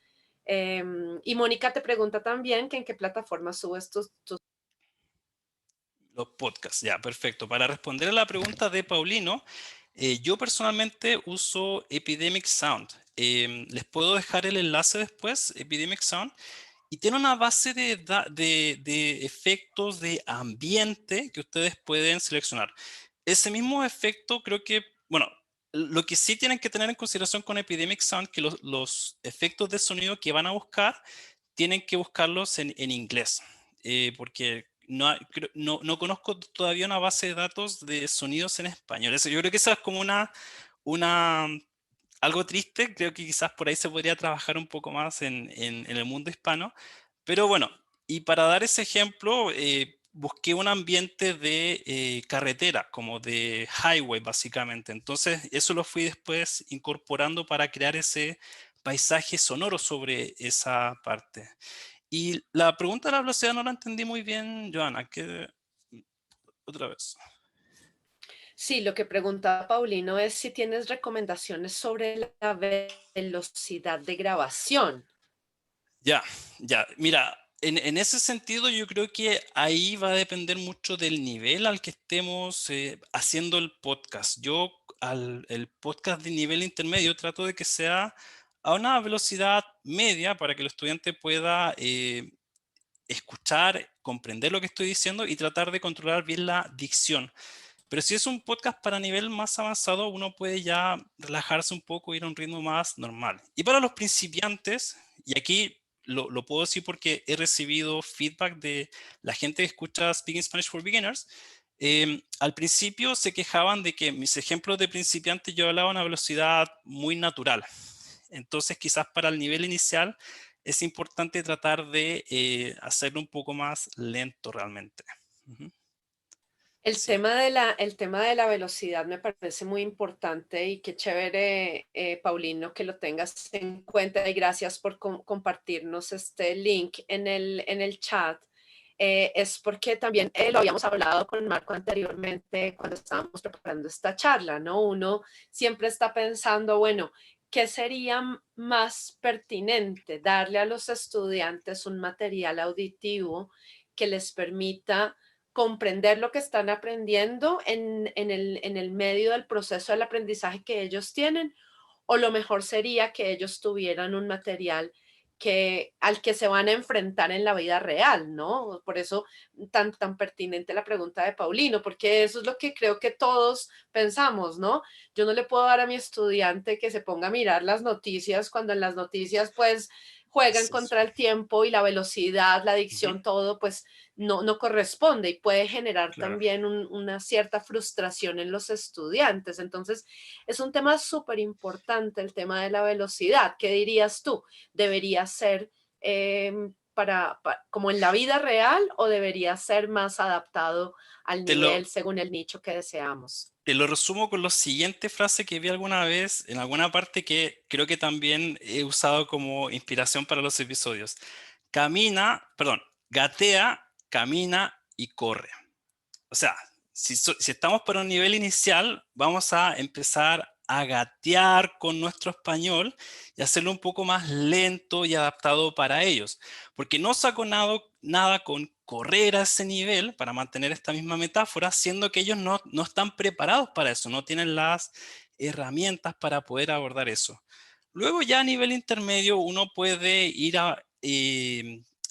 Y Mónica te pregunta también que en qué plataforma subes tus... Los podcasts, ya, perfecto. Para responder a la pregunta de Paulino, yo personalmente uso Epidemic Sound. Les puedo dejar el enlace después, Epidemic Sound, y tiene una base de efectos de ambiente que ustedes pueden seleccionar. Ese mismo efecto creo que, bueno, lo que sí tienen que tener en consideración con Epidemic Sound, que los efectos de sonido que van a buscar, tienen que buscarlos en inglés, porque no conozco todavía una base de datos de sonidos en español. Yo creo que eso es como una, algo triste. Creo que quizás por ahí se podría trabajar un poco más en el mundo hispano. Pero bueno, y para dar ese ejemplo, busqué un ambiente de carretera, como de highway básicamente. Entonces eso lo fui después incorporando para crear ese paisaje sonoro sobre esa parte. Y la pregunta de la velocidad no la entendí muy bien, Joana. Otra vez. Sí, lo que preguntaba Paulino es si tienes recomendaciones sobre la velocidad de grabación. Ya, ya. Mira, en ese sentido yo creo que ahí va a depender mucho del nivel al que estemos haciendo el podcast. Yo el podcast de nivel intermedio trato de que sea a una velocidad media para que el estudiante pueda escuchar, comprender lo que estoy diciendo y tratar de controlar bien la dicción. Pero si es un podcast para nivel más avanzado, uno puede ya relajarse un poco, ir a un ritmo más normal. Y para los principiantes, y aquí lo puedo decir porque he recibido feedback de la gente que escucha Speaking Spanish for Beginners, al principio se quejaban de que mis ejemplos de principiantes yo hablaba a una velocidad muy natural. Entonces quizás para el nivel inicial es importante tratar de hacerlo un poco más lento realmente. Ujú. Sí. El tema de la velocidad me parece muy importante y qué chévere, Paulino, que lo tengas en cuenta y gracias por compartirnos este link en el chat. Es porque también lo habíamos hablado con Marco anteriormente cuando estábamos preparando esta charla, ¿no? Uno siempre está pensando, bueno, ¿qué sería más pertinente? Darle a los estudiantes un material auditivo que les permita comprender lo que están aprendiendo en el medio del proceso del aprendizaje que ellos tienen, o lo mejor sería que ellos tuvieran un material al que se van a enfrentar en la vida real, ¿no? Por eso tan pertinente la pregunta de Paulino, porque eso es lo que creo que todos pensamos, ¿no? Yo no le puedo dar a mi estudiante que se ponga a mirar las noticias cuando en las noticias pues juegan contra el tiempo y la velocidad, la Ujú. dicción, todo pues no corresponde y puede generar Claro. también una cierta frustración en los estudiantes. Entonces, es un tema súper importante el tema de la velocidad. ¿Qué dirías tú? ¿Debería ser como en la vida real o debería ser más adaptado al Te lo, nivel según el nicho que deseamos? te lo resumo con la siguiente frase que vi alguna vez en alguna parte que creo que también he usado como inspiración para los episodios. Gatea, camina y corre. O sea, si estamos para un nivel inicial, vamos a empezar a gatear con nuestro español y hacerlo un poco más lento y adaptado para ellos. Porque no saco nada con correr a ese nivel para mantener esta misma metáfora, siendo que ellos no están preparados para eso, no tienen las herramientas para poder abordar eso. Luego ya a nivel intermedio uno puede ir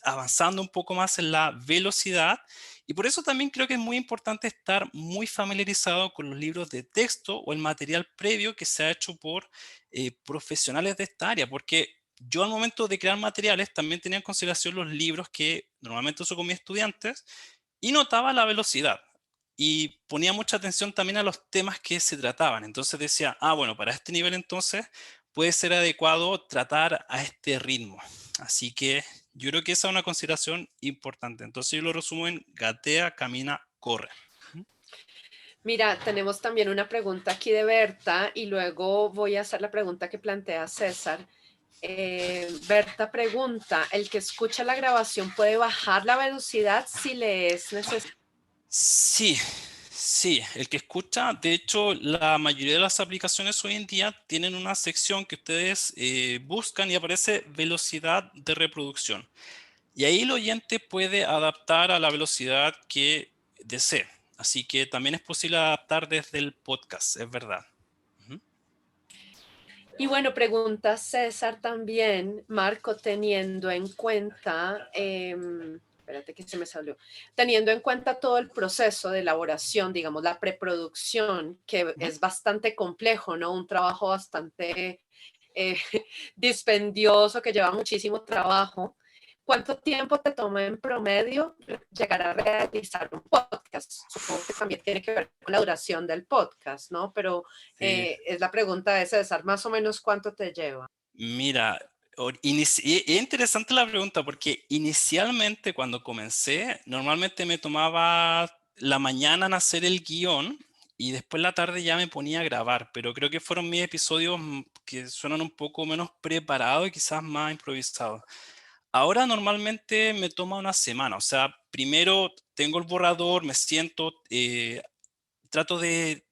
avanzando un poco más en la velocidad y por eso también creo que es muy importante estar muy familiarizado con los libros de texto o el material previo que se ha hecho por profesionales de esta área, porque yo al momento de crear materiales también tenía en consideración los libros que normalmente uso con mis estudiantes y notaba la velocidad. Y ponía mucha atención también a los temas que se trataban. Entonces decía, bueno, para este nivel entonces puede ser adecuado tratar a este ritmo. Así que yo creo que esa es una consideración importante. Entonces yo lo resumo en gatea, camina, corre. Mira, tenemos también una pregunta aquí de Berta y luego voy a hacer la pregunta que plantea César. Berta pregunta, ¿el que escucha la grabación puede bajar la velocidad si le es necesario? Sí, sí, el que escucha, de hecho, la mayoría de las aplicaciones hoy en día tienen una sección que ustedes buscan y aparece velocidad de reproducción. Y ahí el oyente puede adaptar a la velocidad que desee. Así que también es posible adaptar desde el podcast, es verdad. Ujú. Y bueno, pregunta César también, Marco, teniendo en cuenta, espérate que se me salió, teniendo en cuenta todo el proceso de elaboración, digamos, la preproducción, que Ujú. es bastante complejo, ¿no? Un trabajo bastante eh, dispendioso, que lleva muchísimo trabajo. ¿Cuánto tiempo te toma en promedio llegar a realizar un podcast? Supongo que también tiene que ver con la duración del podcast, ¿no? Pero Sí. es la pregunta de César, más o menos cuánto te lleva. Mira, es interesante la pregunta porque inicialmente cuando comencé, normalmente me tomaba la mañana en hacer el guión y después la tarde ya me ponía a grabar, pero creo que fueron mis episodios que suenan un poco menos preparados y quizás más improvisados. Ahora normalmente me toma una semana, o sea, primero tengo el borrador, me siento, trato de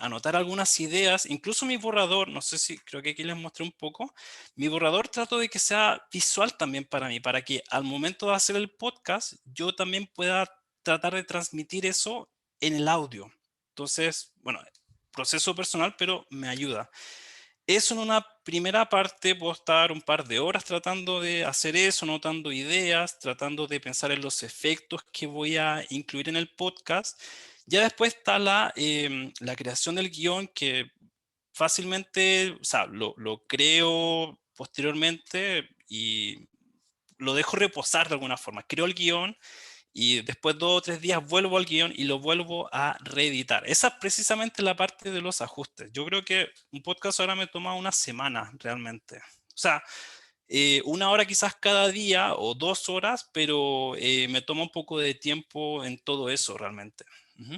anotar algunas ideas, incluso mi borrador, no sé si creo que aquí les mostré un poco, mi borrador trato de que sea visual también para mí, para que al momento de hacer el podcast yo también pueda tratar de transmitir eso en el audio. Entonces, bueno, proceso personal, pero me ayuda. Eso en una primera parte puedo estar un par de horas tratando de hacer eso, anotando ideas, tratando de pensar en los efectos que voy a incluir en el podcast. Ya después está la creación del guión que fácilmente, o sea, lo creo posteriormente y lo dejo reposar de alguna forma. Creo el guión y después 2 o 3 días vuelvo al guión y lo vuelvo a reeditar. Esa es precisamente la parte de los ajustes. Yo creo que un podcast ahora me toma una semana realmente. O sea, 1 hora quizás cada día o 2 horas, pero me toma un poco de tiempo en todo eso realmente. Ujú.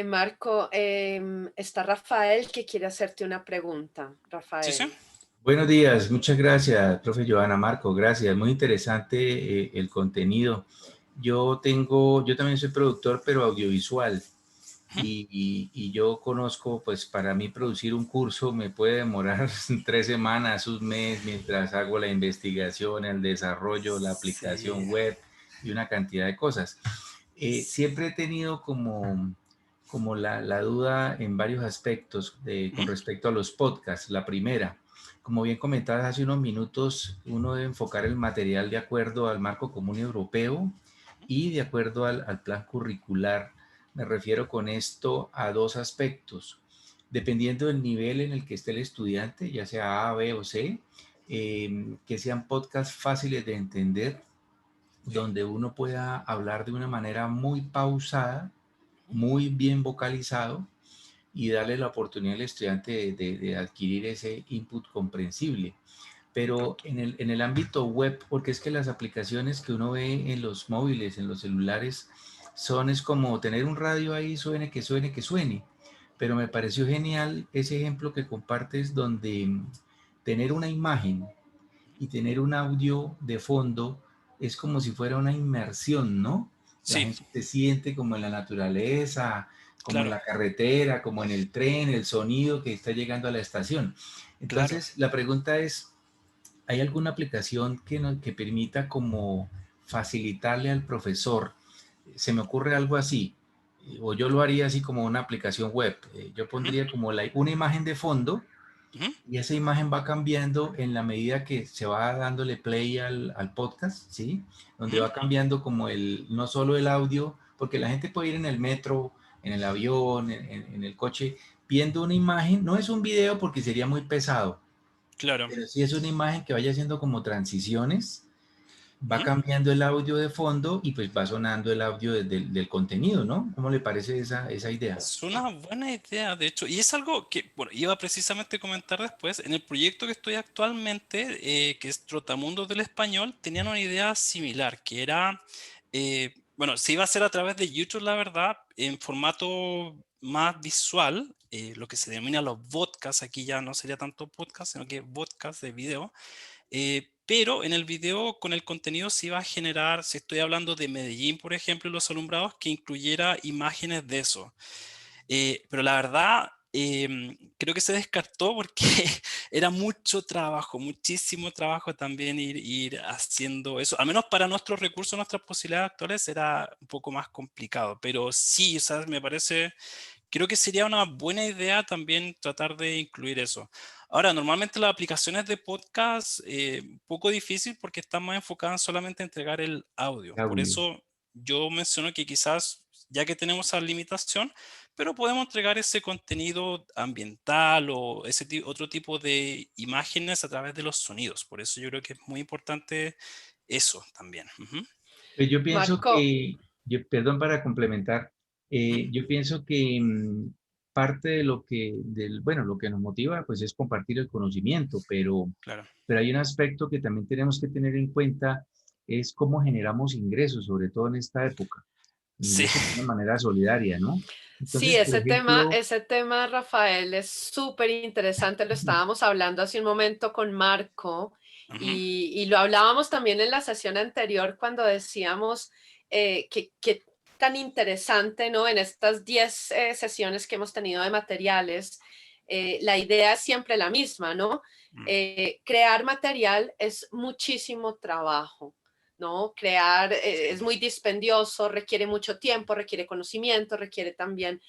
Marco, está Rafael que quiere hacerte una pregunta. Sí, sí. Rafael. Buenos días, muchas gracias, profe Joana, Marco, gracias. Muy interesante el contenido. Yo también soy productor, pero audiovisual. Ujú. Y yo conozco, pues para mí producir un curso me puede demorar 3 semanas, un mes, mientras hago la investigación, el desarrollo, la Sí. aplicación web y una cantidad de cosas. Siempre he tenido como la duda en varios aspectos con Ujú. respecto a los podcasts. La primera, como bien comentabas hace unos minutos, uno debe enfocar el material de acuerdo al marco común europeo y de acuerdo al plan curricular. Me refiero con esto a dos aspectos. Dependiendo del nivel en el que esté el estudiante, ya sea A, B o C, que sean podcasts fáciles de entender, donde uno pueda hablar de una manera muy pausada, muy bien vocalizado y darle la oportunidad al estudiante de adquirir ese input comprensible. Pero Correcto. en el ámbito web, porque es que las aplicaciones que uno ve en los móviles, en los celulares, es como tener un radio ahí, suene, que suene, que suene. Pero me pareció genial ese ejemplo que compartes donde tener una imagen y tener un audio de fondo es como si fuera una inmersión, ¿no? La Sí, gente se siente como en la naturaleza, como en claro, la carretera, como en el tren, el sonido que está llegando a la estación. claro. Entonces, la pregunta es, ¿hay alguna aplicación que permita como facilitarle al profesor? Se me ocurre algo así, o yo lo haría así como una aplicación web. Yo Ujú. pondría como una imagen de fondo Ujú. y esa imagen va cambiando en la medida que se va dándole play al podcast, ¿sí? Donde Ujú. va cambiando como no solo el audio, porque la gente puede ir en el metro, en el avión, en el coche, viendo una imagen. No es un video porque sería muy pesado, Claro. pero sí es una imagen que vaya haciendo como transiciones, va Ujú. cambiando el audio de fondo y pues va sonando el audio del contenido, ¿no? ¿Cómo le parece esa idea? Es una buena idea, de hecho, y es algo que, bueno, iba precisamente a comentar después. En el proyecto que estoy actualmente, que es Trotamundos del Español, tenían una idea similar, que era, Bueno, sí va a ser a través de YouTube, la verdad, en formato más visual, lo que se denomina los podcasts. Aquí ya no sería tanto podcast, sino que podcast de video. Pero en el video con el contenido se iba a generar, si estoy hablando de Medellín, por ejemplo, y los alumbrados, que incluyera imágenes de eso. Pero la verdad, creo que se descartó porque era mucho trabajo, muchísimo trabajo también ir haciendo eso. Al menos para nuestros recursos, nuestras posibilidades actuales, era un poco más complicado. Pero sí, ¿sabes? Me parece, creo que sería una buena idea también tratar de incluir eso. Ahora, normalmente las aplicaciones de podcast, un poco difícil porque están más enfocadas solamente en entregar el audio. Por Audio. eso yo menciono que quizás, ya que tenemos esa limitación, pero podemos entregar ese contenido ambiental o ese otro tipo de imágenes a través de los sonidos. Por eso yo creo que es muy importante eso también. Ujú, Pues yo pienso Marco, que, perdón para complementar, ujú, yo pienso que parte de lo que, bueno, lo que nos motiva, pues es compartir el conocimiento, claro. pero hay un aspecto que también tenemos que tener en cuenta, es cómo generamos ingresos, sobre todo en esta época, Sí. ingresos de una manera solidaria, ¿no? sí, Entonces, por ejemplo, ese tema, Rafael, es súper interesante. Lo estábamos hablando hace un momento con Marco Ujú, y lo hablábamos también en la sesión anterior cuando decíamos que tan interesante, ¿no? En estas 10 sesiones que hemos tenido de materiales, la idea es siempre la misma, ¿no? mm, Crear material es muchísimo trabajo. ¿No? Crear sí, es muy dispendioso, requiere mucho tiempo, requiere conocimiento, requiere también,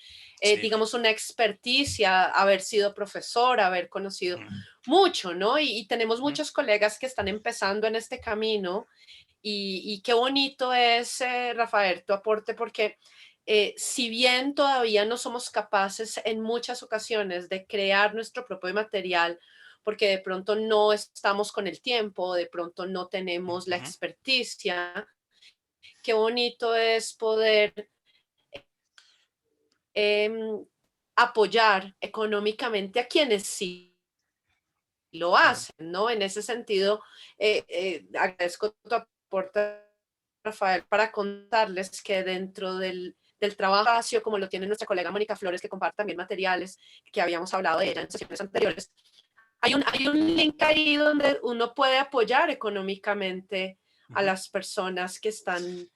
sí. digamos, una experticia, haber sido profesor, haber conocido Mm, mucho, ¿no? Y tenemos mm, muchos colegas que están empezando en este camino y qué bonito es, Rafael, tu aporte, porque si bien todavía no somos capaces en muchas ocasiones de crear nuestro propio material, porque de pronto no estamos con el tiempo, de pronto no tenemos la ujú, experticia, qué bonito es poder em, apoyar económicamente a quienes sí lo claro. hacen, ¿no? En ese sentido, agradezco tu aporte, Rafael, para contarles que dentro del trabajo, como lo tiene nuestra colega Mónica Flores, que comparte también materiales, que habíamos hablado de ella en sesiones anteriores, hay un link ahí donde uno puede apoyar económicamente a Ujú, las personas que están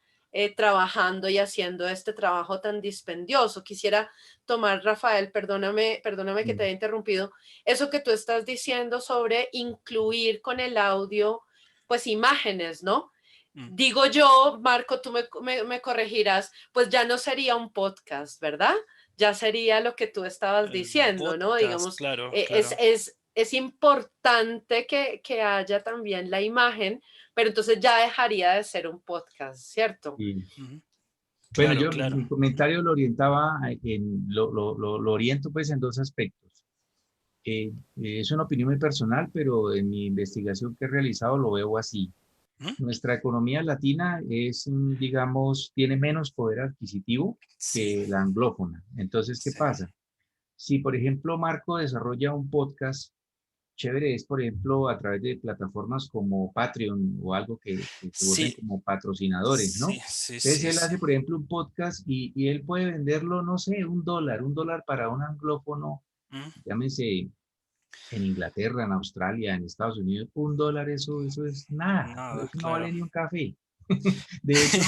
trabajando y haciendo este trabajo tan dispendioso. Quisiera tomar, Rafael, perdóname que te haya interrumpido, eso que tú estás diciendo sobre incluir con el audio, pues imágenes, ¿no? mm. Digo yo, Marco, tú me corregirás, pues ya no sería un podcast, ¿verdad? Ya sería lo que tú estabas El diciendo, ¿no? podcast, Digamos, claro, claro. es importante que haya también la imagen, pero entonces ya dejaría de ser un podcast, ¿cierto? y, Ujú, bueno, claro, yo claro. mi Ujú, comentario lo orientaba, lo oriento pues en dos aspectos. Es una opinión muy personal, pero en mi investigación que he realizado lo veo así. ujú, Nuestra economía latina es, digamos, tiene menos poder adquisitivo sí, que la anglófona. Entonces, ¿qué sí. pasa? Si, por ejemplo, Marco desarrolla un podcast, chévere es, por ejemplo, a través de plataformas como Patreon o algo que se vuelven Sí, como patrocinadores, sí, ¿no? sí, Entonces, sí, él sí. hace, por ejemplo, un podcast y él puede venderlo, no sé, un dólar para un anglófono, Mm, llámese en Inglaterra, en Australia, en Estados Unidos, un dólar, eso es nada, nada, eso no claro. vale ni un café. De hecho,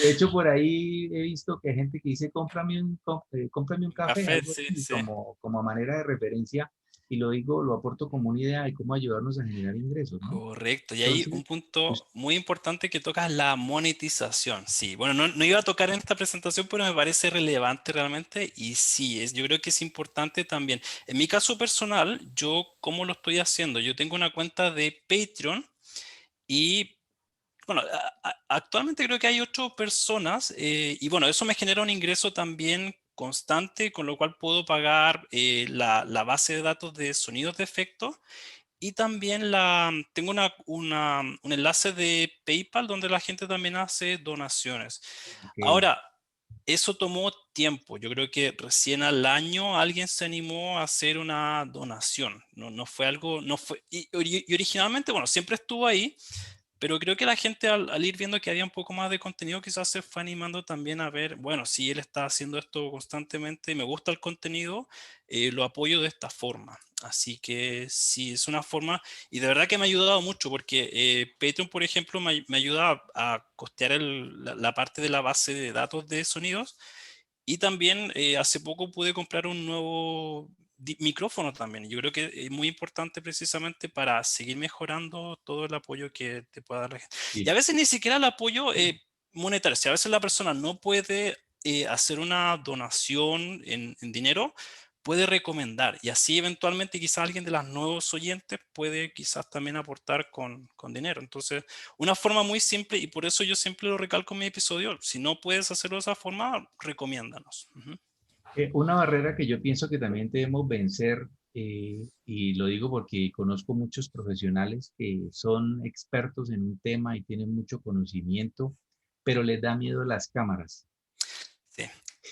de hecho, por ahí he visto que hay gente que dice, cómprame un café, Café, algo sí, así, sí. como a manera de referencia, y lo digo, lo aporto como una idea de cómo ayudarnos a generar ingresos, ¿no? Correcto. Y hay un Entonces, punto pues, muy importante que tocas la monetización. Sí, bueno, no iba a tocar en esta presentación, pero me parece relevante realmente. Y sí, yo creo que es importante también. En mi caso personal, yo, ¿cómo lo estoy haciendo? Yo tengo una cuenta de Patreon y bueno, actualmente creo que hay 8 personas y bueno, eso me genera un ingreso también constante, con lo cual puedo pagar la base de datos de sonidos de efecto y también tengo un enlace de PayPal donde la gente también hace donaciones. ok. Ahora, eso tomó tiempo. Yo creo que recién al año alguien se animó a hacer una donación. No fue algo, no fue, y originalmente, bueno, siempre estuvo ahí, pero creo que la gente al ir viendo que había un poco más de contenido, quizás se fue animando también a ver, bueno, si él está haciendo esto constantemente, me gusta el contenido, lo apoyo de esta forma. Así que sí, es una forma, y de verdad que me ha ayudado mucho, porque Patreon, por ejemplo, me ayuda a costear la parte de la base de datos de sonidos, y también hace poco pude comprar un nuevo micrófono también. Yo creo que es muy importante precisamente para seguir mejorando todo el apoyo que te pueda dar la gente. Y a Sí. veces ni siquiera el apoyo monetario. Si a veces la persona no puede hacer una donación en dinero, puede recomendar. Y así eventualmente quizás alguien de los nuevos oyentes puede quizás también aportar con dinero. Entonces, una forma muy simple, y por eso yo siempre lo recalco en mi episodio, si no puedes hacerlo de esa forma, recomiéndanos. Ujú. Una barrera que yo pienso que también debemos vencer, y lo digo porque conozco muchos profesionales que son expertos en un tema y tienen mucho conocimiento, pero les da miedo las cámaras. Sí.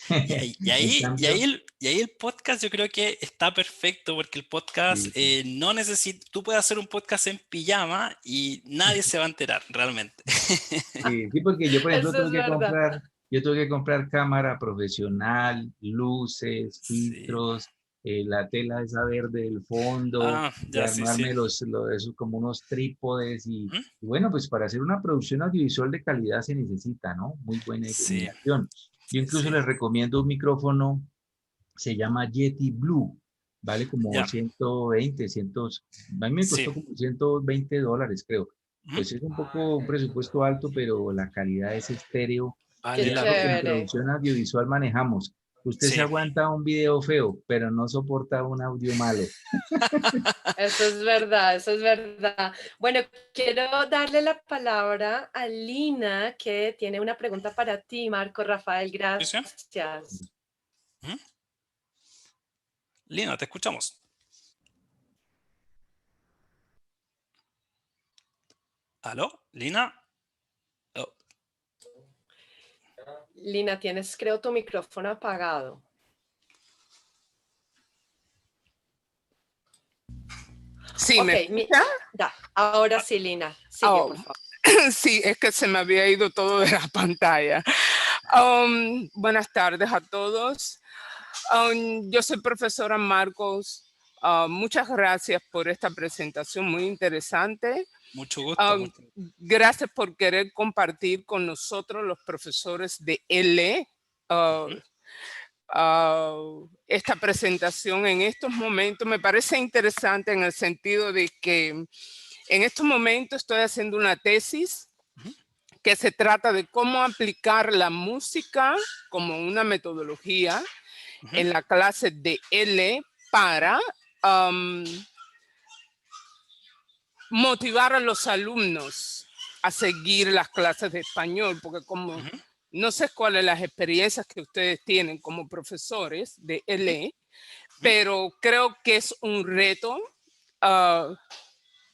Y ahí, y En ahí, y ahí cambio, el, y ahí el podcast yo creo que está perfecto porque el podcast sí, no necesita, tú puedes hacer un podcast en pijama y nadie se va a enterar realmente. sí, porque yo, por ejemplo, Eso es verdad. tuve que comprar cámara profesional, luces, Sí. filtros, la tela esa verde del fondo, Ah, de ya, sí, sí. armarme esos como unos trípodes Ujú. y bueno, pues para hacer una producción audiovisual de calidad se necesita, ¿no? Muy buena Sí, iluminación. Yo sí, incluso sí. les recomiendo un micrófono, se llama Yeti Blue, vale como Ya, 120, 100, a mí me sí. costó como $120, creo. Ujú. Pues es un poco un presupuesto alto, pero la calidad es estéreo y Vale Qué es la lo que en pena. chévere. producción audiovisual manejamos. Usted se Sí. aguanta un video feo, pero no soporta un audio malo. Eso es verdad, eso es verdad. Bueno, quiero darle la palabra a Lina, que tiene una pregunta para ti, Marco Rafael. Sí, sí. Gracias. Ujú. Lina, te escuchamos. ¿Aló? ¿Lina? Oh, Lina, tienes, creo, tu micrófono apagado. Sí, Ok, ¿me escucha? ahora sí, Lina. Sigue, Oh, por favor. sí, es que se me había ido todo de la pantalla. Buenas tardes a todos. Yo soy profesora Marcos. Muchas gracias por esta presentación muy interesante. mucho gusto. Gracias por querer compartir con nosotros, los profesores de L, Ujú. esta presentación en estos momentos. Me parece interesante en el sentido de que en estos momentos estoy haciendo una tesis Ujú. que se trata de cómo aplicar la música como una metodología Ujú. en la clase de L para motivar a los alumnos a seguir las clases de español, porque como Ujú. no sé cuáles las experiencias que ustedes tienen como profesores de LE, pero creo que es un reto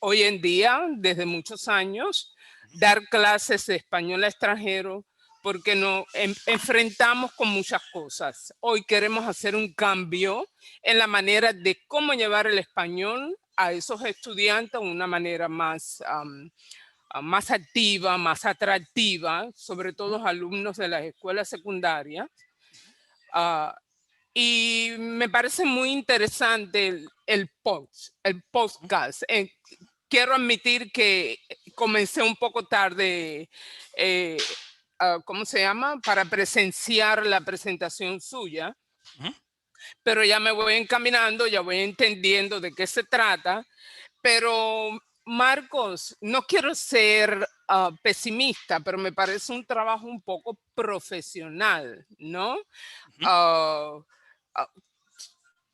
hoy en día, desde muchos años, dar clases de español a extranjero, porque nos enfrentamos con muchas cosas. Hoy queremos hacer un cambio en la manera de cómo llevar el español a esos estudiantes de una manera más, más activa, más atractiva, sobre todo los alumnos de las escuelas secundarias. Y me parece muy interesante el podcast. Quiero admitir que comencé un poco tarde, ¿cómo se llama? Para presenciar la presentación suya, Ujú. pero ya me voy encaminando, ya voy entendiendo de qué se trata. Pero Marcos, no quiero ser pesimista, pero me parece un trabajo un poco profesional, ¿no? Ujú. Ah, ah,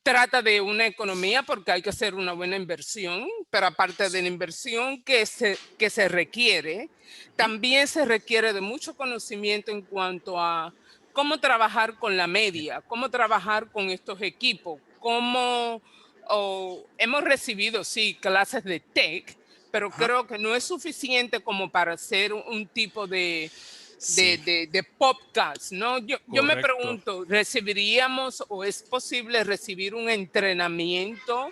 Trata de una economía porque hay que hacer una buena inversión, pero aparte de la inversión que se requiere, también se requiere de mucho conocimiento en cuanto a cómo trabajar con la media, cómo trabajar con estos equipos, cómo hemos recibido, sí, clases de tech, pero Ajá. creo que no es suficiente como para hacer un tipo de Sí, podcast, ¿no? Yo me correcto. pregunto, ¿recibiríamos o es posible recibir un entrenamiento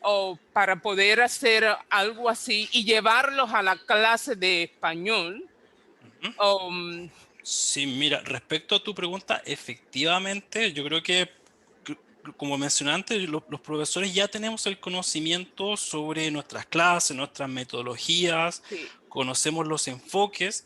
o para poder hacer algo así y llevarlos a la clase de español. Ujú. Sí, mira, respecto a tu pregunta, efectivamente, yo creo que, como mencioné antes, los profesores ya tenemos el conocimiento sobre nuestras clases, nuestras metodologías, Sí. conocemos los enfoques,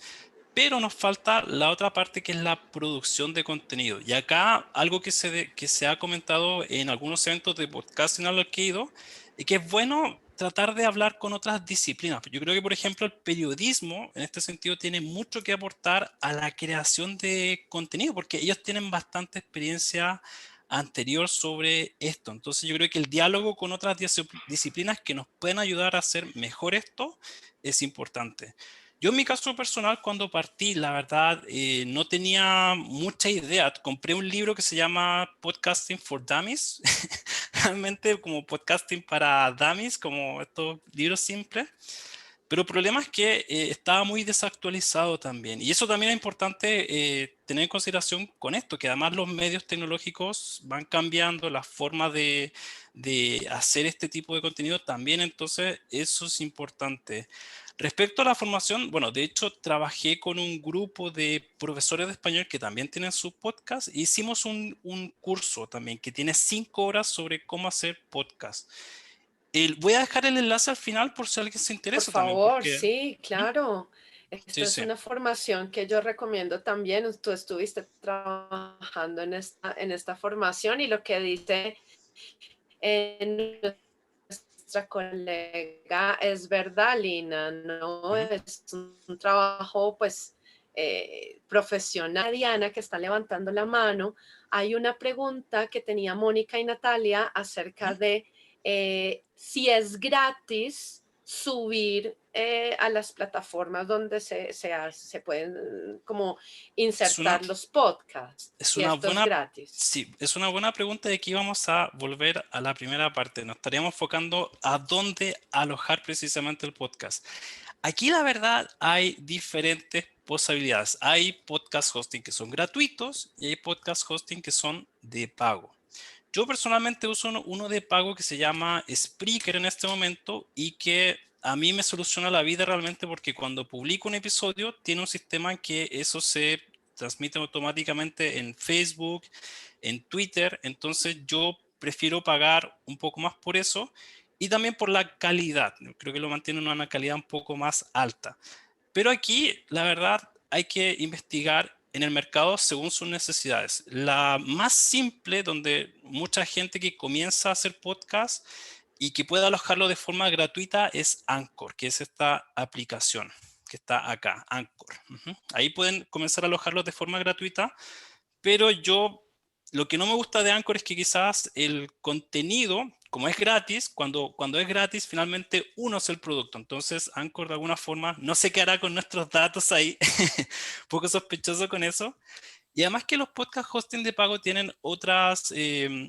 pero nos falta la otra parte que es la producción de contenido. Y acá algo que se ha comentado en algunos eventos de podcasting a los que he ido, y que es bueno tratar de hablar con otras disciplinas. Yo creo que, por ejemplo, el periodismo en este sentido tiene mucho que aportar a la creación de contenido, porque ellos tienen bastante experiencia anterior sobre esto. Entonces yo creo que el diálogo con otras disciplinas que nos pueden ayudar a hacer mejor esto es importante. Yo en mi caso personal, cuando partí, la verdad, no tenía mucha idea. Compré un libro que se llama Podcasting for Dummies, realmente como podcasting para dummies, como estos libros simples. Pero el problema es que estaba muy desactualizado también. Y eso también es importante tener en consideración con esto, que además los medios tecnológicos van cambiando, la forma de hacer este tipo de contenido también, entonces eso es importante. Respecto a la formación, bueno, de hecho trabajé con un grupo de profesores de español que también tienen su podcast. E hicimos un curso también que tiene 5 horas sobre cómo hacer podcast. Voy a dejar el enlace al final por si alguien se Por interesa también, favor, porque sí, ¿Mm? claro. Sí, Esta es sí. una formación que yo recomiendo también. Tú estuviste trabajando en esta formación y lo que dice nuestra colega es verdad, Lina, ¿no? Ujú, Es un trabajo, pues, profesional. Diana, que está levantando la mano, hay una pregunta que tenía Mónica y Natalia acerca ujú. de si es gratis subir a las plataformas donde se pueden como Es una, insertar los podcasts, es si una esto es buena, gratis. sí, es una buena pregunta, y aquí vamos a volver a la primera parte. Nos estaríamos enfocando a dónde alojar precisamente el podcast. Aquí la verdad hay diferentes posibilidades. Hay podcast hosting que son gratuitos y hay podcast hosting que son de pago. Yo personalmente uso uno de pago que se llama Spreaker en este momento, y que a mí me soluciona la vida realmente, porque cuando publico un episodio tiene un sistema en que eso se transmite automáticamente en Facebook, en Twitter. Entonces yo prefiero pagar un poco más por eso, y también por la calidad. Creo que lo mantiene en una calidad un poco más alta. Pero aquí, la verdad, hay que investigar en el mercado según sus necesidades. La más simple, donde mucha gente que comienza a hacer podcast y que puede alojarlo de forma gratuita, es Anchor, que es esta aplicación que está acá, Anchor. Ujú. Ahí pueden comenzar a alojarlo de forma gratuita, pero lo que no me gusta de Anchor es que quizás el contenido, como es gratis, cuando es gratis, finalmente uno es el producto. Entonces, Anchor de alguna forma no se quedará con nuestros datos ahí. Un poco sospechoso con eso. Y además que los podcast hosting de pago tienen otras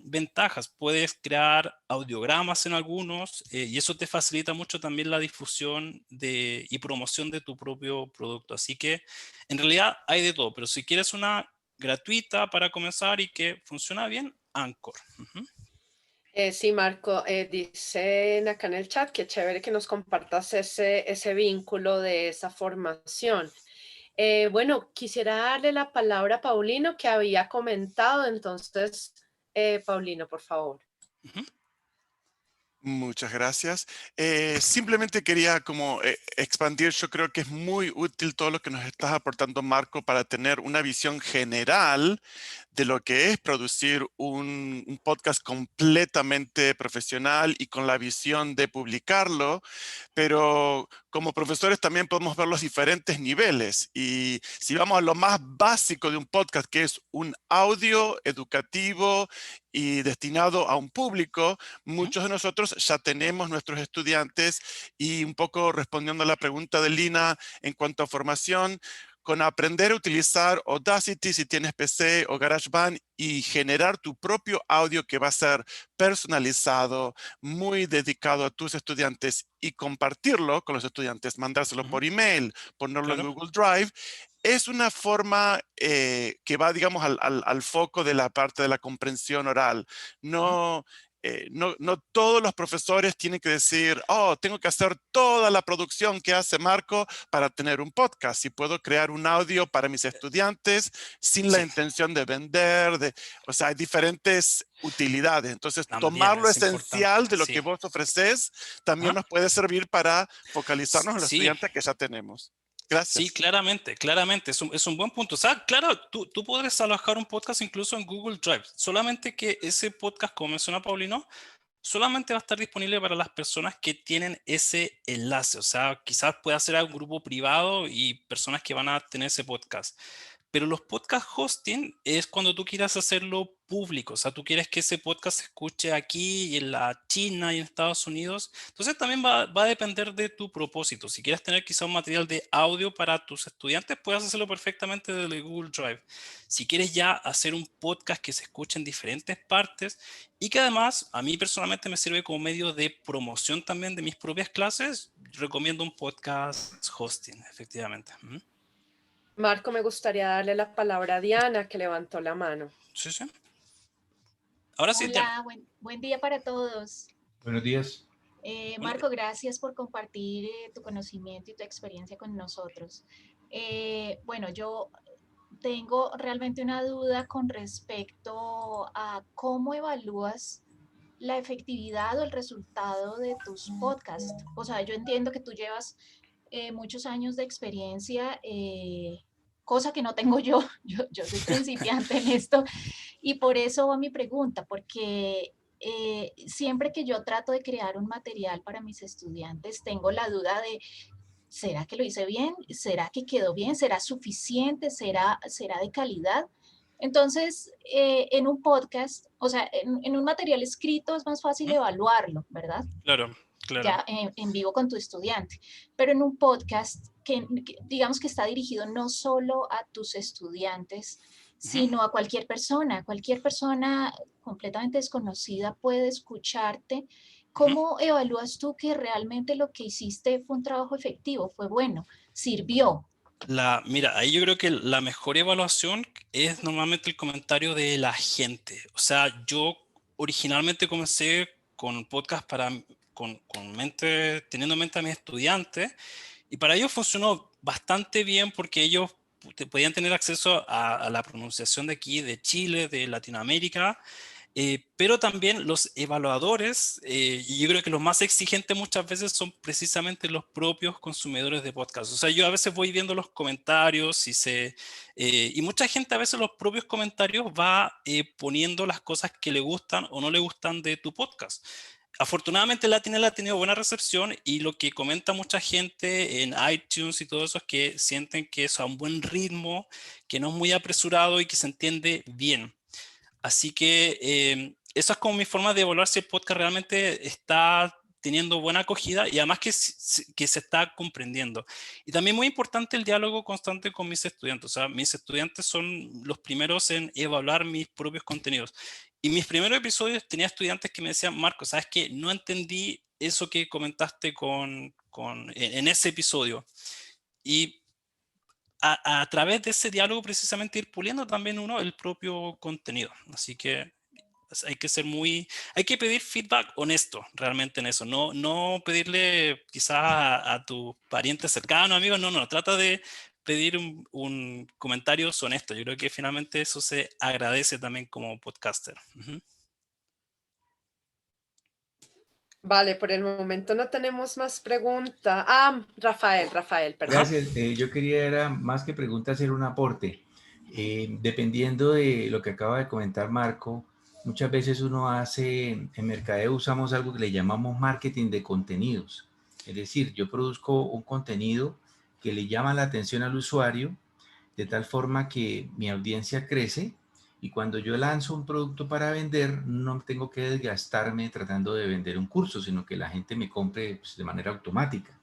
ventajas. Puedes crear audiogramas en algunos, y eso te facilita mucho también la difusión y promoción de tu propio producto. Así que en realidad hay de todo, pero si quieres una gratuita para comenzar y que funciona bien, Anchor. Ujú. Sí, Marco, dicen acá en el chat que chévere que nos compartas ese vínculo de esa formación. Bueno, quisiera darle la palabra a Paulino, que había comentado. Entonces, Paulino, por favor. Ujú. Muchas gracias. Simplemente quería como expandir, yo creo que es muy útil todo lo que nos estás aportando, Marco, para tener una visión general de lo que es producir un podcast completamente profesional y con la visión de publicarlo, pero como profesores también podemos ver los diferentes niveles. Y si vamos a lo más básico de un podcast, que es un audio educativo y destinado a un público, muchos de nosotros ya tenemos nuestros estudiantes, y un poco respondiendo a la pregunta de Lina en cuanto a formación, con aprender a utilizar Audacity si tienes PC o GarageBand y generar tu propio audio que va a ser personalizado, muy dedicado a tus estudiantes, y compartirlo con los estudiantes, mandárselo Ujú. por email, ponerlo en Claro. Google Drive, es una forma que va, digamos, al foco de la parte de la comprensión oral. Ujú. No, no todos los profesores tienen que decir, oh, tengo que hacer toda la producción que hace Marco para tener un podcast. Y puedo crear un audio para mis estudiantes sin la Sí, intención de vender. O sea, hay diferentes utilidades. Entonces, la tomar medida lo es esencial importante, de lo que sí. vos ofreces también Ajá. nos puede servir para focalizarnos en los Sí, estudiantes que ya tenemos. sí, Gracias. claramente, claramente, es un buen punto. O sea, claro, tú podrías alojar un podcast incluso en Google Drive, solamente que ese podcast, como menciona Paulino, solamente va a estar disponible para las personas que tienen ese enlace. O sea, quizás pueda ser un grupo privado y personas que van a tener ese podcast. Pero los podcast hosting es cuando tú quieras hacerlo público, o sea, tú quieres que ese podcast se escuche aquí y en la China y en Estados Unidos. Entonces también va a depender de tu propósito. Si quieres tener quizá un material de audio para tus estudiantes, puedes hacerlo perfectamente desde Google Drive. Si quieres ya hacer un podcast que se escuche en diferentes partes y que además a mí personalmente me sirve como medio de promoción también de mis propias clases, recomiendo un podcast hosting, efectivamente. Marco, me gustaría darle la palabra a Diana, que levantó la mano. Sí, sí. Ahora sí, Diana. Hola, buen día para todos. Buenos días. Marco, gracias por compartir tu conocimiento y tu experiencia con nosotros. Bueno, yo tengo realmente una duda con respecto a cómo evalúas la efectividad o el resultado de tus podcasts. O sea, yo entiendo que tú llevas muchos años de experiencia, cosa que no tengo yo. Yo soy principiante en esto. Y por eso va mi pregunta, porque siempre que yo trato de crear un material para mis estudiantes, tengo la duda de, ¿será que lo hice bien? ¿Será que quedó bien? ¿Será suficiente? ¿Será de calidad? Entonces, en un podcast, o sea, en un material escrito es más fácil evaluarlo, ¿verdad? Claro, claro. Ya en vivo con tu estudiante, pero en un podcast que digamos que está dirigido no solo a tus estudiantes, sino a cualquier persona completamente desconocida puede escucharte. ¿Cómo evalúas tú que realmente lo que hiciste fue un trabajo efectivo, fue bueno, sirvió? Mira, ahí yo creo que la mejor evaluación es normalmente el comentario de la gente. O sea, yo originalmente comencé con podcast teniendo en mente a mis estudiantes, y para ellos funcionó bastante bien porque ellos podían tener acceso a la pronunciación de aquí, de Chile, de Latinoamérica. Pero también los evaluadores, y yo creo que los más exigentes muchas veces son precisamente los propios consumidores de podcast. O sea, yo a veces voy viendo los comentarios y mucha gente a veces los propios comentarios va poniendo las cosas que le gustan o no le gustan de tu podcast. Afortunadamente Latinel ha tenido buena recepción y lo que comenta mucha gente en iTunes y todo eso es que sienten que es a un buen ritmo, que no es muy apresurado y que se entiende bien. Así que esa es como mi forma de evaluar si el podcast realmente está teniendo buena acogida y además que se está comprendiendo. Y también muy importante el diálogo constante con mis estudiantes. O sea, mis estudiantes son los primeros en evaluar mis propios contenidos. Y mis primeros episodios tenía estudiantes que me decían, Marco, ¿sabes qué? No entendí eso que comentaste en ese episodio. Y a través de ese diálogo precisamente ir puliendo también uno el propio contenido. Así que hay que pedir feedback honesto realmente en eso. No pedirle quizás a tus parientes cercanos, amigos, no, trata de pedir un comentario honesto. Yo creo que finalmente eso se agradece también como podcaster. Vale, por el momento no tenemos más preguntas. Rafael, perdón. Gracias. Yo quería, era más que pregunta, hacer un aporte. Dependiendo de lo que acaba de comentar Marco, muchas veces uno hace, en mercadeo usamos algo que le llamamos marketing de contenidos. Es decir, yo produzco un contenido que le llama la atención al usuario de tal forma que mi audiencia crece y cuando yo lanzo un producto para vender, no tengo que desgastarme tratando de vender un curso, sino que la gente me compre pues, de manera automática.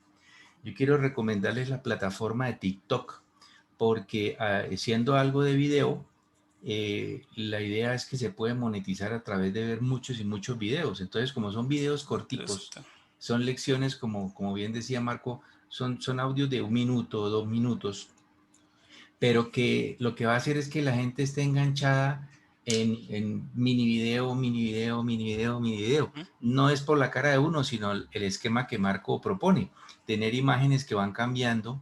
Yo quiero recomendarles la plataforma de TikTok porque siendo algo de video, la idea es que se puede monetizar a través de ver muchos y muchos videos. Entonces, como son videos corticos, son lecciones, como bien decía Marco, son audios de 1 minuto o 2 minutos, pero que lo que va a hacer es que la gente esté enganchada en mini video, mini video, mini video, mini video. Ujú. No es por la cara de uno, sino el esquema que Marco propone. Tener imágenes que van cambiando,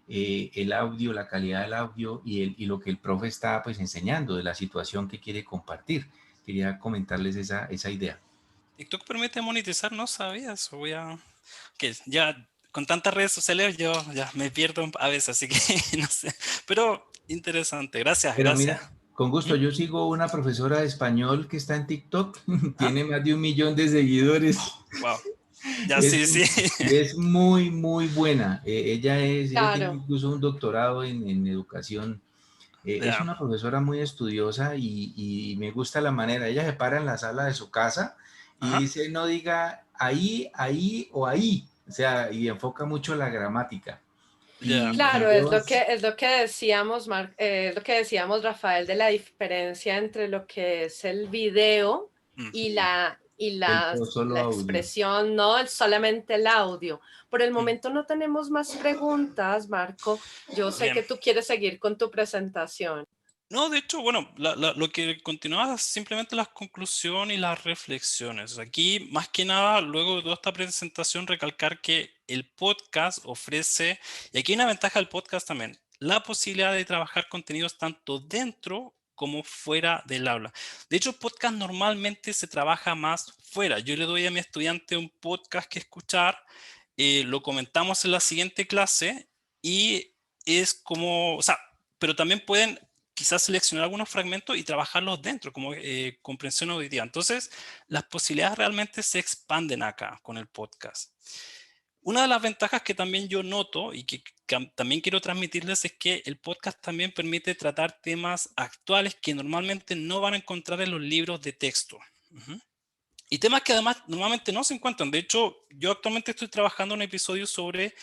el audio, la calidad del audio y lo que el profe está pues enseñando de la situación que quiere compartir. Quería comentarles esa idea. TikTok permite monetizar, no sabía eso. Que ya con tantas redes sociales yo ya me pierdo a veces, así que no sé. Pero interesante, gracias, Pero gracias. mira, con gusto, yo sigo una profesora de español que está en TikTok, tiene más de 1 millón de seguidores. Wow. Ya sí. Es muy, muy buena. Ella tiene Claro. incluso un doctorado en educación. Es Ya. una profesora muy estudiosa y me gusta la manera. Ella se para en la sala de su casa y Ajá. dice, no diga ahí, ahí o ahí. O sea, y enfoca mucho la gramática. Ya. Claro, yo- es lo que decíamos, lo que decíamos, Rafael, de la diferencia entre lo que es el video y solo la audio. expresión, no es solamente el audio. Por el momento no tenemos más preguntas, Marco. Yo sé Bien. que tú quieres seguir con tu presentación. No, de hecho, bueno, lo que continuaba es simplemente las conclusiones y las reflexiones. Aquí, más que nada, luego de toda esta presentación, recalcar que el podcast ofrece, y aquí hay una ventaja del podcast también, la posibilidad de trabajar contenidos tanto dentro como fuera del aula. De hecho, el podcast normalmente se trabaja más fuera. Yo le doy a mi estudiante un podcast que escuchar, lo comentamos en la siguiente clase y es como, o sea, pero también pueden quizás seleccionar algunos fragmentos y trabajarlos dentro, como comprensión auditiva. Entonces, las posibilidades realmente se expanden acá con el podcast. Una de las ventajas que también yo noto y que también quiero transmitirles es que el podcast también permite tratar temas actuales que normalmente no van a encontrar en los libros de texto. Ujú. Y temas que además normalmente no se encuentran. De hecho, yo actualmente estoy trabajando un episodio sobre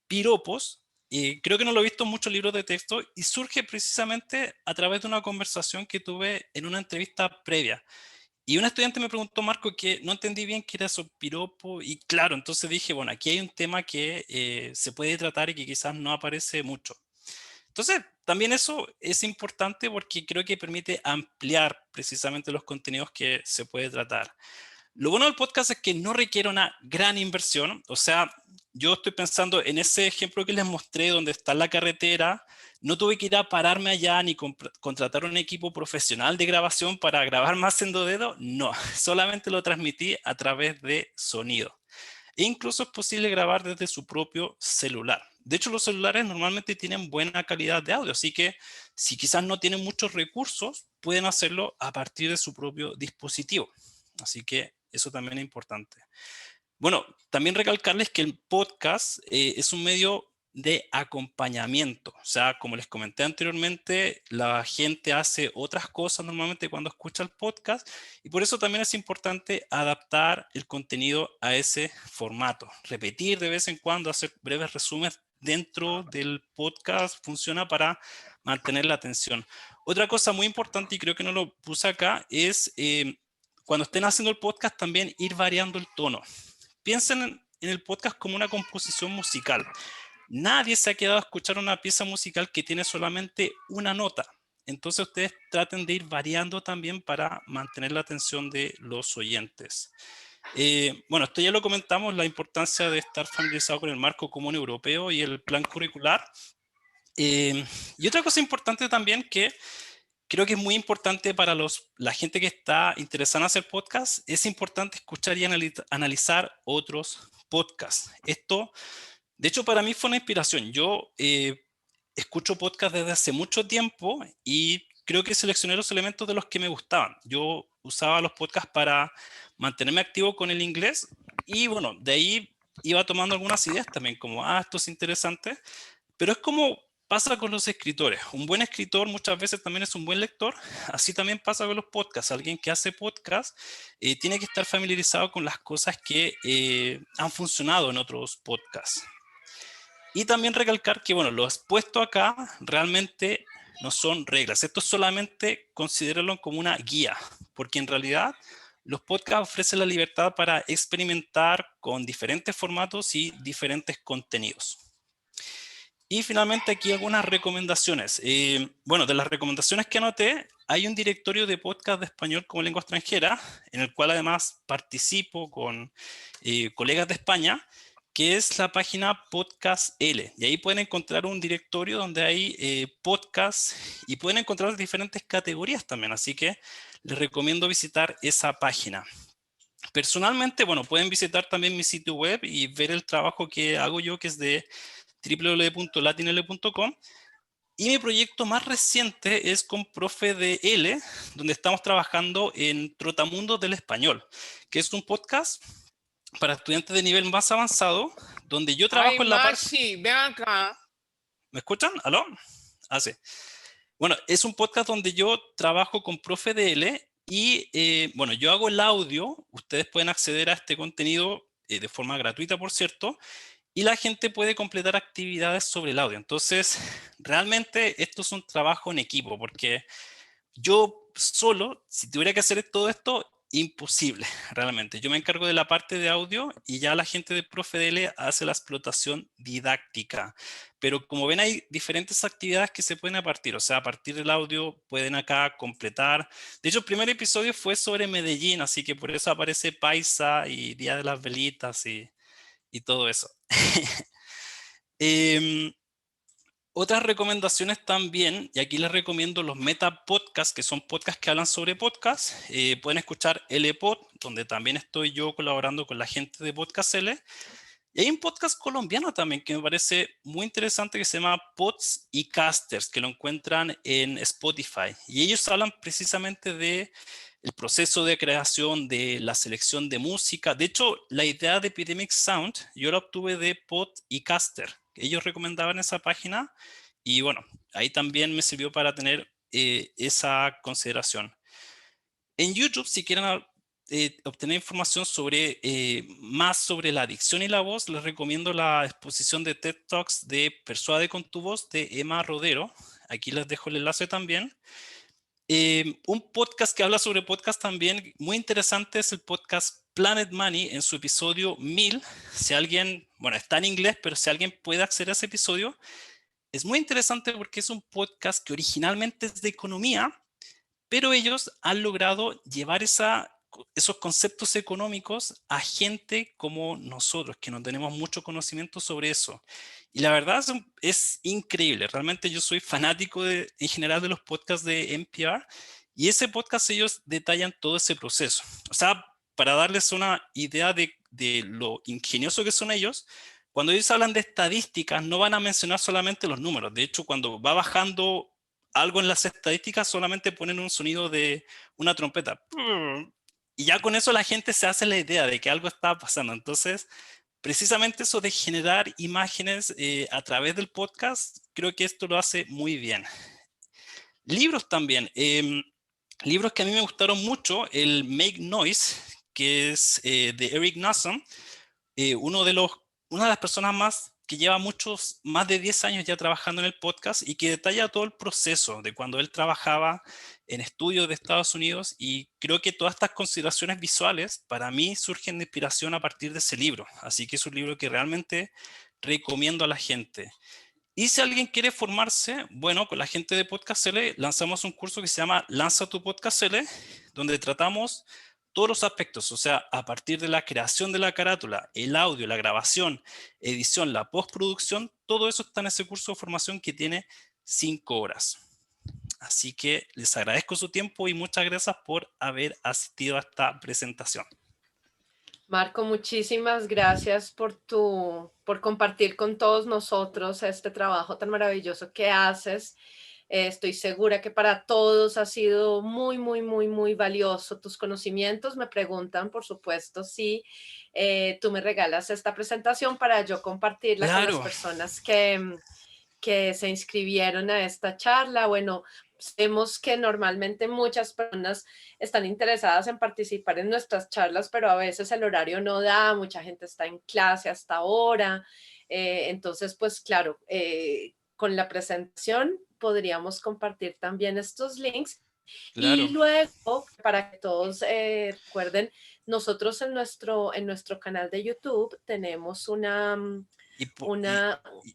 piropos. Creo que no lo he visto en muchos libros de texto y surge precisamente a través de una conversación que tuve en una entrevista previa. Y un estudiante me preguntó, Marco, que no entendí bien qué era eso, piropo. Y claro, entonces dije, bueno, aquí hay un tema que se puede tratar y que quizás no aparece mucho. Entonces, también eso es importante porque creo que permite ampliar precisamente los contenidos que se puede tratar. Lo bueno del podcast es que no requiere una gran inversión. O sea, yo estoy pensando en ese ejemplo que les mostré donde está la carretera. No tuve que ir a pararme allá ni contratar un equipo profesional de grabación para grabar más haciendo dedo. No, solamente lo transmití a través de sonido. E incluso es posible grabar desde su propio celular. De hecho, los celulares normalmente tienen buena calidad de audio, así que si quizás no tienen muchos recursos, pueden hacerlo a partir de su propio dispositivo. Así que eso también es importante. Bueno, también recalcarles que el podcast es un medio de acompañamiento. O sea, como les comenté anteriormente, la gente hace otras cosas normalmente cuando escucha el podcast y por eso también es importante adaptar el contenido a ese formato. Repetir de vez en cuando, hacer breves resúmenes dentro del podcast funciona para mantener la atención. Otra cosa muy importante, y creo que no lo puse acá, es cuando estén haciendo el podcast también ir variando el tono. Piensen en el podcast como una composición musical. Nadie se ha quedado a escuchar una pieza musical que tiene solamente una nota. Entonces ustedes traten de ir variando también para mantener la atención de los oyentes. Bueno, esto ya lo comentamos, la importancia de estar familiarizado con el marco común europeo y el plan curricular. Y otra cosa importante también que creo que es muy importante para la gente que está interesada en hacer podcast, es importante escuchar y analizar otros podcasts. Esto, de hecho, para mí fue una inspiración. Yo escucho podcast desde hace mucho tiempo y creo que seleccioné los elementos de los que me gustaban. Yo usaba los podcasts para mantenerme activo con el inglés y bueno, de ahí iba tomando algunas ideas también, como, esto es interesante, pero es como pasa con los escritores. Un buen escritor muchas veces también es un buen lector. Así también pasa con los podcasts. Alguien que hace podcast tiene que estar familiarizado con las cosas que han funcionado en otros podcasts. Y también recalcar que, bueno, lo expuesto acá realmente no son reglas. Esto solamente considéralo como una guía, porque en realidad los podcasts ofrecen la libertad para experimentar con diferentes formatos y diferentes contenidos. Y finalmente aquí algunas recomendaciones. Bueno, de las recomendaciones que anoté, hay un directorio de podcast de español como lengua extranjera, en el cual además participo con colegas de España, que es la página Podcast L. Y ahí pueden encontrar un directorio donde hay podcasts y pueden encontrar diferentes categorías también. Así que les recomiendo visitar esa página. Personalmente, bueno, pueden visitar también mi sitio web y ver el trabajo que hago yo, que es de www.latinl.com. Y mi proyecto más reciente es con Profe de L, donde estamos trabajando en Trotamundos del Español, que es un podcast para estudiantes de nivel más avanzado, donde yo Ay, trabajo en la parte... Mashi, ven acá. ¿Me escuchan? ¿Aló? Ah, sí. Bueno, es un podcast donde yo trabajo con Profe de L y, bueno, yo hago el audio. Ustedes pueden acceder a este contenido de forma gratuita, por cierto, y la gente puede completar actividades sobre el audio. Entonces, realmente esto es un trabajo en equipo, porque yo solo, si tuviera que hacer todo esto, imposible, realmente. Yo me encargo de la parte de audio y ya la gente de ProfeDL hace la explotación didáctica. Pero como ven, hay diferentes actividades que se pueden a partir. O sea, a partir del audio pueden acá completar. De hecho, el primer episodio fue sobre Medellín, así que por eso aparece Paisa y Día de las Velitas y todo eso. Otras recomendaciones también, y aquí les recomiendo los Meta Podcasts, que son podcasts que hablan sobre podcasts. Pueden escuchar LPod, donde también estoy yo colaborando con la gente de Podcast L. Y hay un podcast colombiano también que me parece muy interesante que se llama Pods y Casters, que lo encuentran en Spotify. Y ellos hablan precisamente de el proceso de creación, de la selección de música. De hecho, la idea de Epidemic Sound yo la obtuve de Pod y Caster. Ellos recomendaban esa página y bueno, ahí también me sirvió para tener esa consideración. En YouTube, si quieren obtener información sobre más sobre la adicción y la voz, les recomiendo la exposición de TED Talks de Persuade con tu voz de Emma Rodero. Aquí les dejo el enlace también. Un podcast que habla sobre podcast también muy interesante es el podcast Planet Money en su episodio 1000. Si alguien, bueno, está en inglés, pero si alguien puede acceder a ese episodio, es muy interesante porque es un podcast que originalmente es de economía, pero ellos han logrado llevar esos conceptos económicos a gente como nosotros, que no tenemos mucho conocimiento sobre eso. Y la verdad es increíble. Realmente yo soy fanático en general de los podcasts de NPR y ese podcast ellos detallan todo ese proceso. O sea, para darles una idea de lo ingenioso que son ellos, cuando ellos hablan de estadísticas no van a mencionar solamente los números. De hecho, cuando va bajando algo en las estadísticas, solamente ponen un sonido de una trompeta. Y ya con eso la gente se hace la idea de que algo está pasando. Entonces, precisamente eso de generar imágenes a través del podcast, creo que esto lo hace muy bien. Libros también. Libros que a mí me gustaron mucho, el Make Noise, que es de Eric Nasson, una de las personas que lleva más de 10 años ya trabajando en el podcast y que detalla todo el proceso de cuando él trabajaba en estudios de Estados Unidos, y creo que todas estas consideraciones visuales para mí surgen de inspiración a partir de ese libro. Así que es un libro que realmente recomiendo a la gente. Y si alguien quiere formarse, bueno, con la gente de Podcast L lanzamos un curso que se llama Lanza tu Podcast L, donde tratamos todos los aspectos, o sea, a partir de la creación de la carátula, el audio, la grabación, edición, la postproducción, todo eso está en ese curso de formación que tiene 5 horas. Así que les agradezco su tiempo y muchas gracias por haber asistido a esta presentación. Marco, muchísimas gracias por compartir con todos nosotros este trabajo tan maravilloso que haces. Estoy segura que para todos ha sido muy, muy, muy, muy valioso tus conocimientos. Me preguntan, por supuesto, si tú me regalas esta presentación para yo compartirla con las Claro. personas que se inscribieron a esta charla. Bueno, vemos que normalmente muchas personas están interesadas en participar en nuestras charlas, pero a veces el horario no da, mucha gente está en clase hasta ahora. Entonces, pues claro, con la presentación podríamos compartir también estos links. Claro. Y luego, para que todos recuerden, nosotros en nuestro canal de YouTube tenemos Y, po- una, y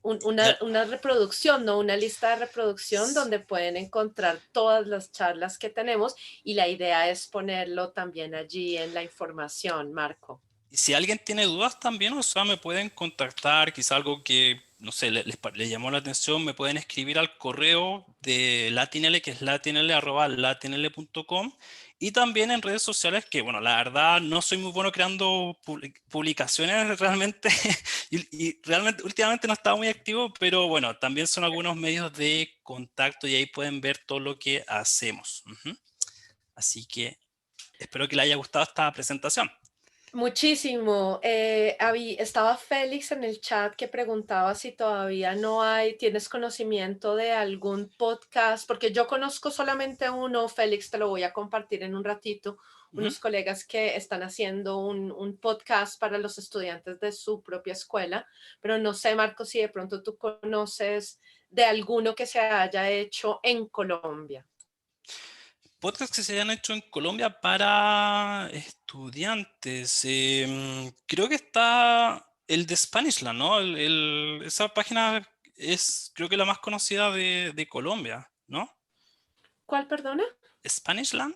una reproducción, no una lista de reproducción donde pueden encontrar todas las charlas que tenemos y la idea es ponerlo también allí en la información, Marco. y si alguien tiene dudas también, o sea, me pueden contactar, quizá algo que, no sé, les llamó la atención, me pueden escribir al correo de Latinl, que es latinl@latinl.com, y también en redes sociales, que bueno, la verdad no soy muy bueno creando publicaciones realmente, y realmente últimamente no estaba muy activo, pero bueno, también son algunos medios de contacto y ahí pueden ver todo lo que hacemos. Ujú. Así que espero que les haya gustado esta presentación. Muchísimo. Estaba Félix en el chat que preguntaba si todavía no tienes conocimiento de algún podcast, porque yo conozco solamente uno, Félix, te lo voy a compartir en un ratito, Ujú. unos colegas que están haciendo un podcast para los estudiantes de su propia escuela, pero no sé, Marco, si de pronto tú conoces de alguno que se haya hecho en Colombia. Podcasts que se hayan hecho en Colombia para estudiantes. Creo que está el de Spanishland, ¿no? Esa página es, creo que la más conocida de Colombia, ¿no? ¿Cuál, perdona? Spanishland.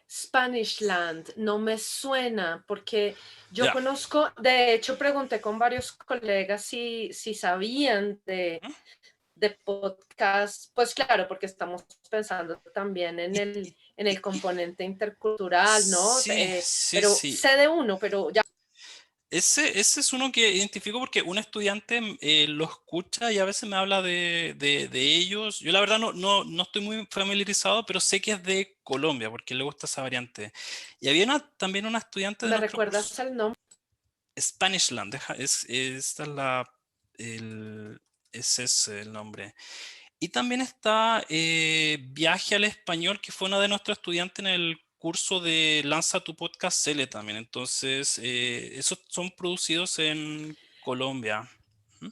Spanishland, no me suena porque yo Ya. conozco, de hecho pregunté con varios colegas si sabían ¿Mm? de podcast, pues claro, porque estamos pensando también Y- en el y- componente intercultural, ¿no? sí, sí, Pero sí. sé de uno, pero ya Ese es uno que identifico porque un estudiante lo escucha y a veces me habla de ellos. Yo la verdad no estoy muy familiarizado, pero sé que es de Colombia porque le gusta esa variante. Y había también una estudiante de me nuestro curso, recuerdas el nombre. Spanishland, esta es ese es el nombre. Y también está Viaje al Español, que fue una de nuestros estudiantes en el curso de Lanza tu Podcast Cele también. Entonces, esos son producidos en Colombia. ¿Mm?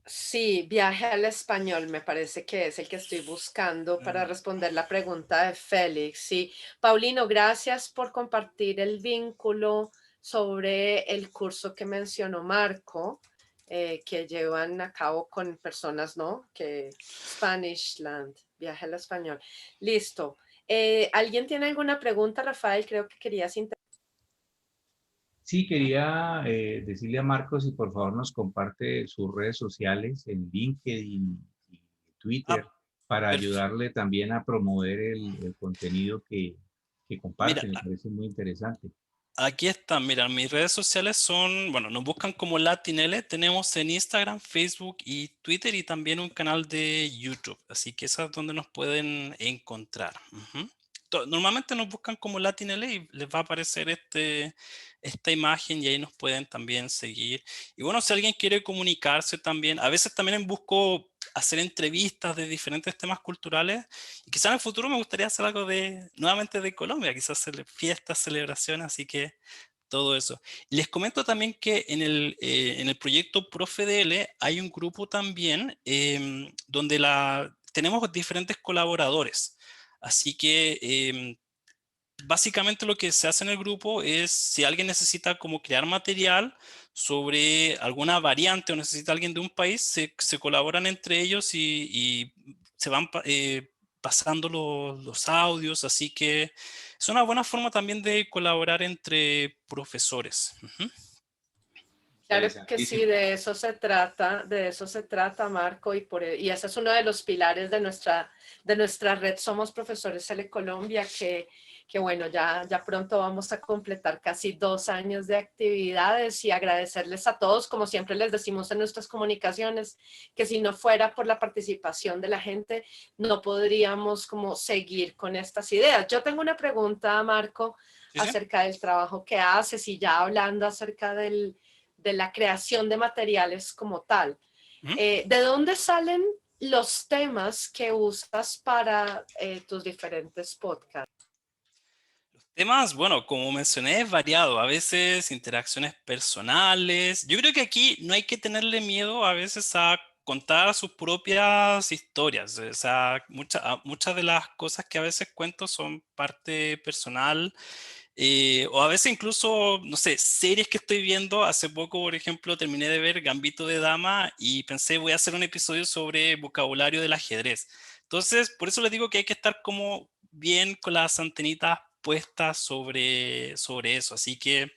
Sí, Viaje al Español, me parece que es el que estoy buscando para Mm. responder la pregunta de Félix. Sí, Paulino, gracias por compartir el vínculo sobre el curso que mencionó Marco, que llevan a cabo con personas, ¿no? Que Spanishland, Viaje al Español. Listo. ¿Alguien tiene alguna pregunta, Rafael? Creo que querías Sí, quería decirle a Marcos si por favor nos comparte sus redes sociales en LinkedIn y Ah, Twitter para perfecto. ayudarle también a promover el contenido que Mira, comparte. Me parece muy interesante. aquí están, mira, mis redes sociales son, bueno, nos buscan como Latinele, tenemos en Instagram, Facebook y Twitter y también un canal de YouTube, así que esa es donde nos pueden encontrar. Ujú. Normalmente nos buscan como Latinele y les va a aparecer esta imagen y ahí nos pueden también seguir. Y bueno, si alguien quiere comunicarse también, a veces también busco hacer entrevistas de diferentes temas culturales y quizás en el futuro me gustaría hacer algo nuevamente de Colombia, quizás fiestas, celebraciones, así que todo eso. Les comento también que en el proyecto ProfeDL hay un grupo también donde tenemos diferentes colaboradores. Así que básicamente lo que se hace en el grupo es si alguien necesita como crear material sobre alguna variante o necesita alguien de un país, se colaboran entre ellos y se van pasando los audios, así que es una buena forma también de colaborar entre profesores. Ujú. Claro que sí, Interesantísimo. de eso se trata, Marco, y ese es uno de los pilares de nuestra red Somos Profesores Sele Colombia, que bueno, ya pronto vamos a completar casi 2 años de actividades y agradecerles a todos, como siempre les decimos en nuestras comunicaciones, que si no fuera por la participación de la gente, no podríamos como seguir con estas ideas. Yo tengo una pregunta, Marco, Sí, sí. acerca del trabajo que haces y ya hablando acerca de la creación de materiales como tal. Ujú. ¿De dónde salen los temas que usas para tus diferentes podcasts? Temas, bueno, como mencioné, es variado. A veces interacciones personales. Yo creo que aquí no hay que tenerle miedo a veces a contar sus propias historias. O sea, muchas de las cosas que a veces cuento son parte personal. O a veces incluso, no sé, series que estoy viendo. Hace poco, por ejemplo, terminé de ver Gambito de Dama y pensé, voy a hacer un episodio sobre vocabulario del ajedrez. Entonces, por eso les digo que hay que estar como bien con las antenitas puestas sobre eso. Así que,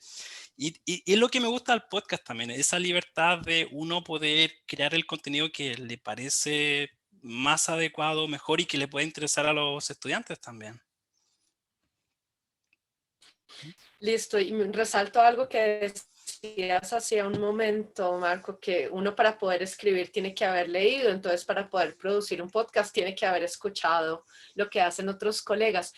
y es lo que me gusta del podcast también, esa libertad de uno poder crear el contenido que le parece más adecuado, mejor y que le puede interesar a los estudiantes también. Listo, y resalto algo que decías hace un momento, Marco, que uno para poder escribir tiene que haber leído, entonces para poder producir un podcast tiene que haber escuchado lo que hacen otros colegas.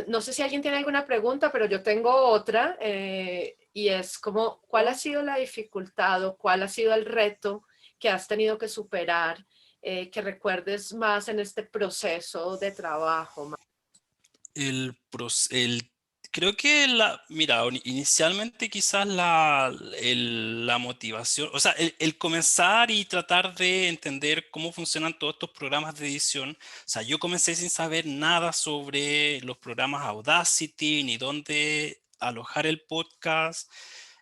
No sé si alguien tiene alguna pregunta, pero yo tengo otra, y es como, ¿cuál ha sido la dificultad o cuál ha sido el reto que has tenido que superar, que recuerdes más en este proceso de trabajo? Creo que mira, inicialmente quizás la motivación, o sea, el comenzar y tratar de entender cómo funcionan todos estos programas de edición. O sea, yo comencé sin saber nada sobre los programas Audacity ni dónde alojar el podcast.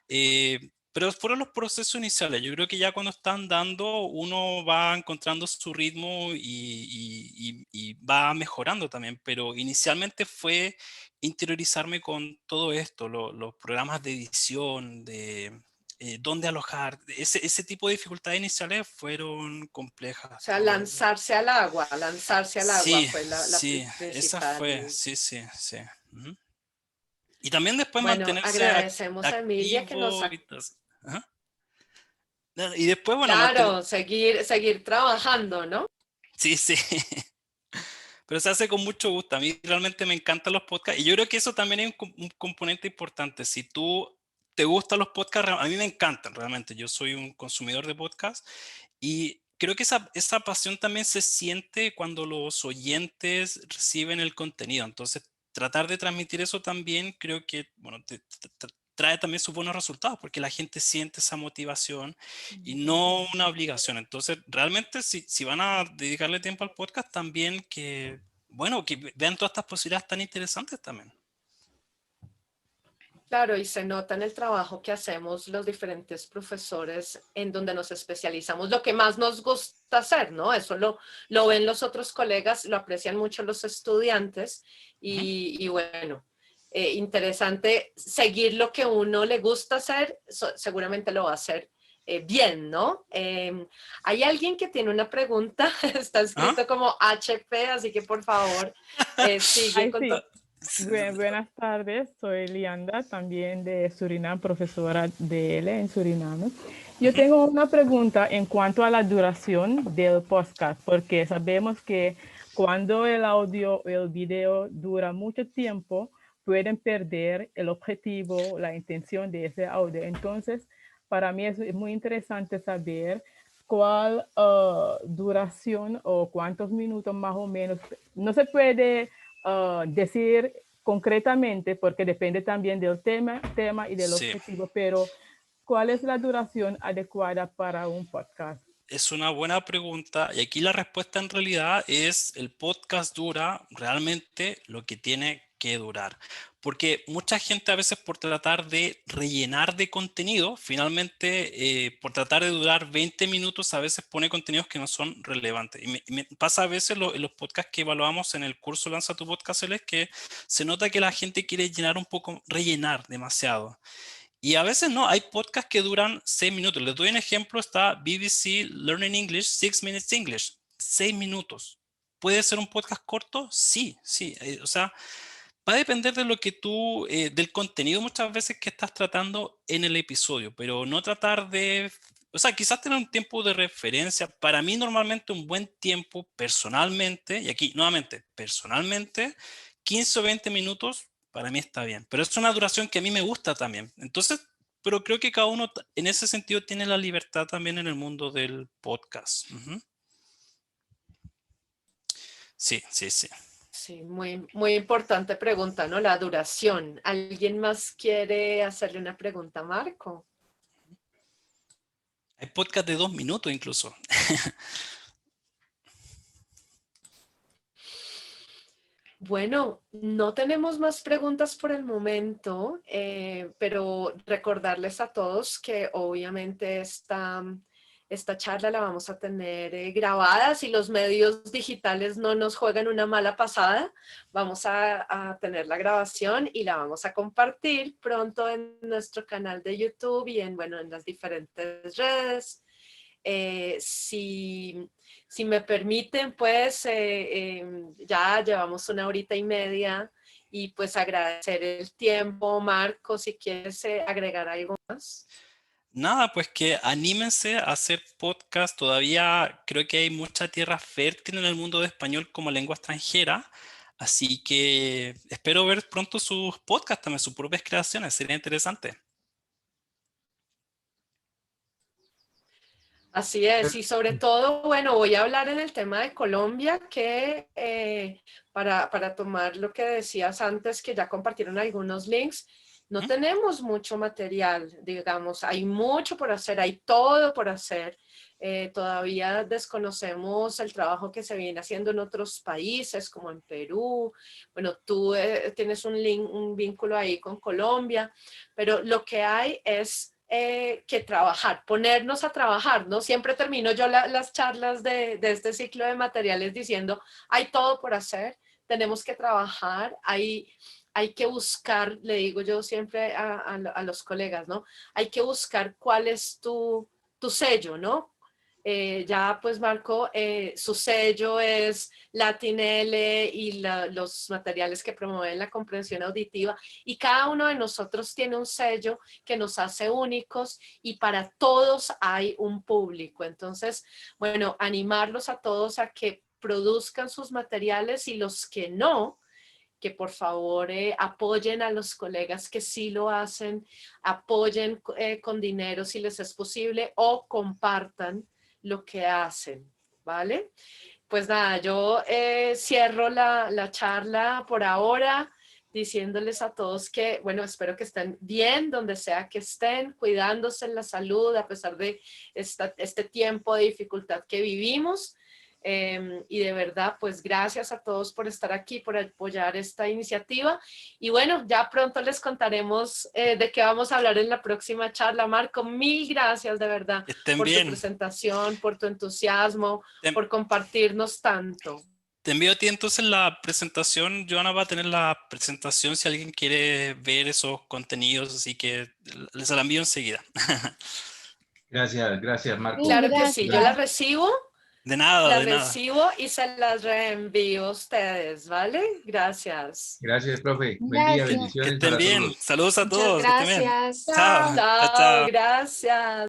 Pero fueron los procesos iniciales. Yo creo que ya cuando están dando, uno va encontrando su ritmo y va mejorando también. Pero inicialmente fue interiorizarme con todo esto, los programas de edición, de dónde alojar. Ese tipo de dificultades iniciales fueron O complejas. sea, lanzarse al agua Sí, fue la sí, esa fue, principal. sí, sí, sí. Ujú. Y también después Bueno, mantenerse agradecemos a Emilia que nos... activo y todo eso. Ajá. No, y después, bueno, mantener... Claro, seguir trabajando, ¿no? Sí, sí. Pero se hace con mucho gusto. A mí realmente me encantan los podcasts. Y yo creo que eso también es un componente importante. Si tú te gustan los podcasts, a mí me encantan realmente. Yo soy un consumidor de podcasts. Y creo que esa pasión también se siente cuando los oyentes reciben el contenido. Entonces, tratar de transmitir eso también creo que, bueno, trae también sus buenos resultados porque la gente siente esa motivación y no una obligación. Entonces, realmente, si van a dedicarle tiempo al podcast, también que, bueno, que vean todas estas posibilidades tan interesantes también. Claro, y se nota en el trabajo que hacemos los diferentes profesores en donde nos especializamos, lo que más nos gusta hacer, ¿no? Eso lo ven los otros colegas, lo aprecian mucho los estudiantes y bueno, interesante seguir lo que uno le gusta hacer, seguramente lo va a hacer bien, ¿no? Hay alguien que tiene una pregunta, está ¿Ah? escrito como HP, así que por favor, sigue Ay, con sí. tu... Buenas tardes, soy Lianda, también de Surinam, profesora de L en Surinam. Yo tengo una pregunta en cuanto a la duración del podcast, porque sabemos que cuando el audio o el video dura mucho tiempo, pueden perder el objetivo, la intención de ese audio. Entonces, para mí es muy interesante saber cuál duración o cuántos minutos más o menos. No se puede decir concretamente, porque depende también del tema y del Sí. objetivo, pero ¿cuál es la duración adecuada para un podcast? Es una buena pregunta y aquí la respuesta en realidad es el podcast dura realmente lo que tiene que durar. Porque mucha gente a veces por tratar de rellenar de contenido, finalmente por tratar de durar 20 minutos a veces pone contenidos que no son relevantes. Y me pasa a veces en los podcasts que evaluamos en el curso Lanza tu Podcast, es que se nota que la gente quiere llenar un poco, rellenar demasiado. Y a veces no, hay podcasts que duran 6 minutos. Les doy un ejemplo, está BBC Learning English, 6 Minutes English, 6 minutos. ¿Puede ser un podcast corto? Sí, sí. O sea, va a depender de lo que tú, del contenido muchas veces que estás tratando en el episodio, pero no tratar de, o sea, quizás tener un tiempo de referencia. Para mí normalmente un buen tiempo personalmente, y aquí nuevamente, personalmente, 15 o 20 minutos para mí está bien, pero es una duración que a mí me gusta también. Entonces, pero creo que cada uno en ese sentido tiene la libertad también en el mundo del podcast. Sí, sí, sí. Sí, muy importante pregunta, ¿no? La duración. ¿Alguien más quiere hacerle una pregunta a Marco? Hay podcast de 2 minutos incluso. Bueno, no tenemos más preguntas por el momento, pero recordarles a todos que obviamente esta charla la vamos a tener grabada. Si los medios digitales no nos juegan una mala pasada, vamos a tener la grabación y la vamos a compartir pronto en nuestro canal de YouTube y en las diferentes redes. Si me permiten, pues ya llevamos 1 hora y media y pues agradecer el tiempo. Marco, si quieres agregar algo más. Nada, pues que anímense a hacer podcast. Todavía creo que hay mucha tierra fértil en el mundo de español como lengua extranjera. Así que espero ver pronto sus podcasts, también sus propias creaciones. Sería interesante. Así es, y sobre todo, bueno, voy a hablar en el tema de Colombia, que para tomar lo que decías antes, que ya compartieron algunos links, no tenemos mucho material, digamos, hay mucho por hacer, hay todo por hacer. Todavía desconocemos el trabajo que se viene haciendo en otros países, como en Perú. Bueno, tú tienes un vínculo ahí con Colombia, pero lo que hay es que trabajar, ponernos a trabajar, ¿no? Siempre termino yo las charlas de este ciclo de materiales diciendo, hay todo por hacer, tenemos que trabajar, hay que buscar, le digo yo siempre a los colegas, ¿no? Hay que buscar cuál es tu sello, ¿no? Ya pues Marco, su sello es Latinl y los materiales que promueven la comprensión auditiva, y cada uno de nosotros tiene un sello que nos hace únicos y para todos hay un público. Entonces, bueno, animarlos a todos a que produzcan sus materiales y los que no, que por favor apoyen a los colegas que sí lo hacen, apoyen con dinero si les es posible o compartan lo que hacen, ¿vale? Pues nada, yo cierro la charla por ahora diciéndoles a todos que, bueno, espero que estén bien donde sea que estén, cuidándose en la salud a pesar de este tiempo de dificultad que vivimos. Y de verdad, pues gracias a todos por estar aquí, por apoyar esta iniciativa. Y bueno, ya pronto les contaremos de qué vamos a hablar en la próxima charla. Marco, mil gracias de verdad por tu presentación, por tu entusiasmo, por compartirnos tanto. Te envío a ti entonces la presentación. Joana va a tener la presentación si alguien quiere ver esos contenidos, así que les la envío enseguida. Gracias, Marco. Claro que sí, yo la recibo. De nada, la recibo y se las reenvío a ustedes, ¿vale? Gracias. Gracias, profe. Buen día, bendiciones. Que estén bien. Saludos a todos. Muchas gracias. Chao. Chao, gracias.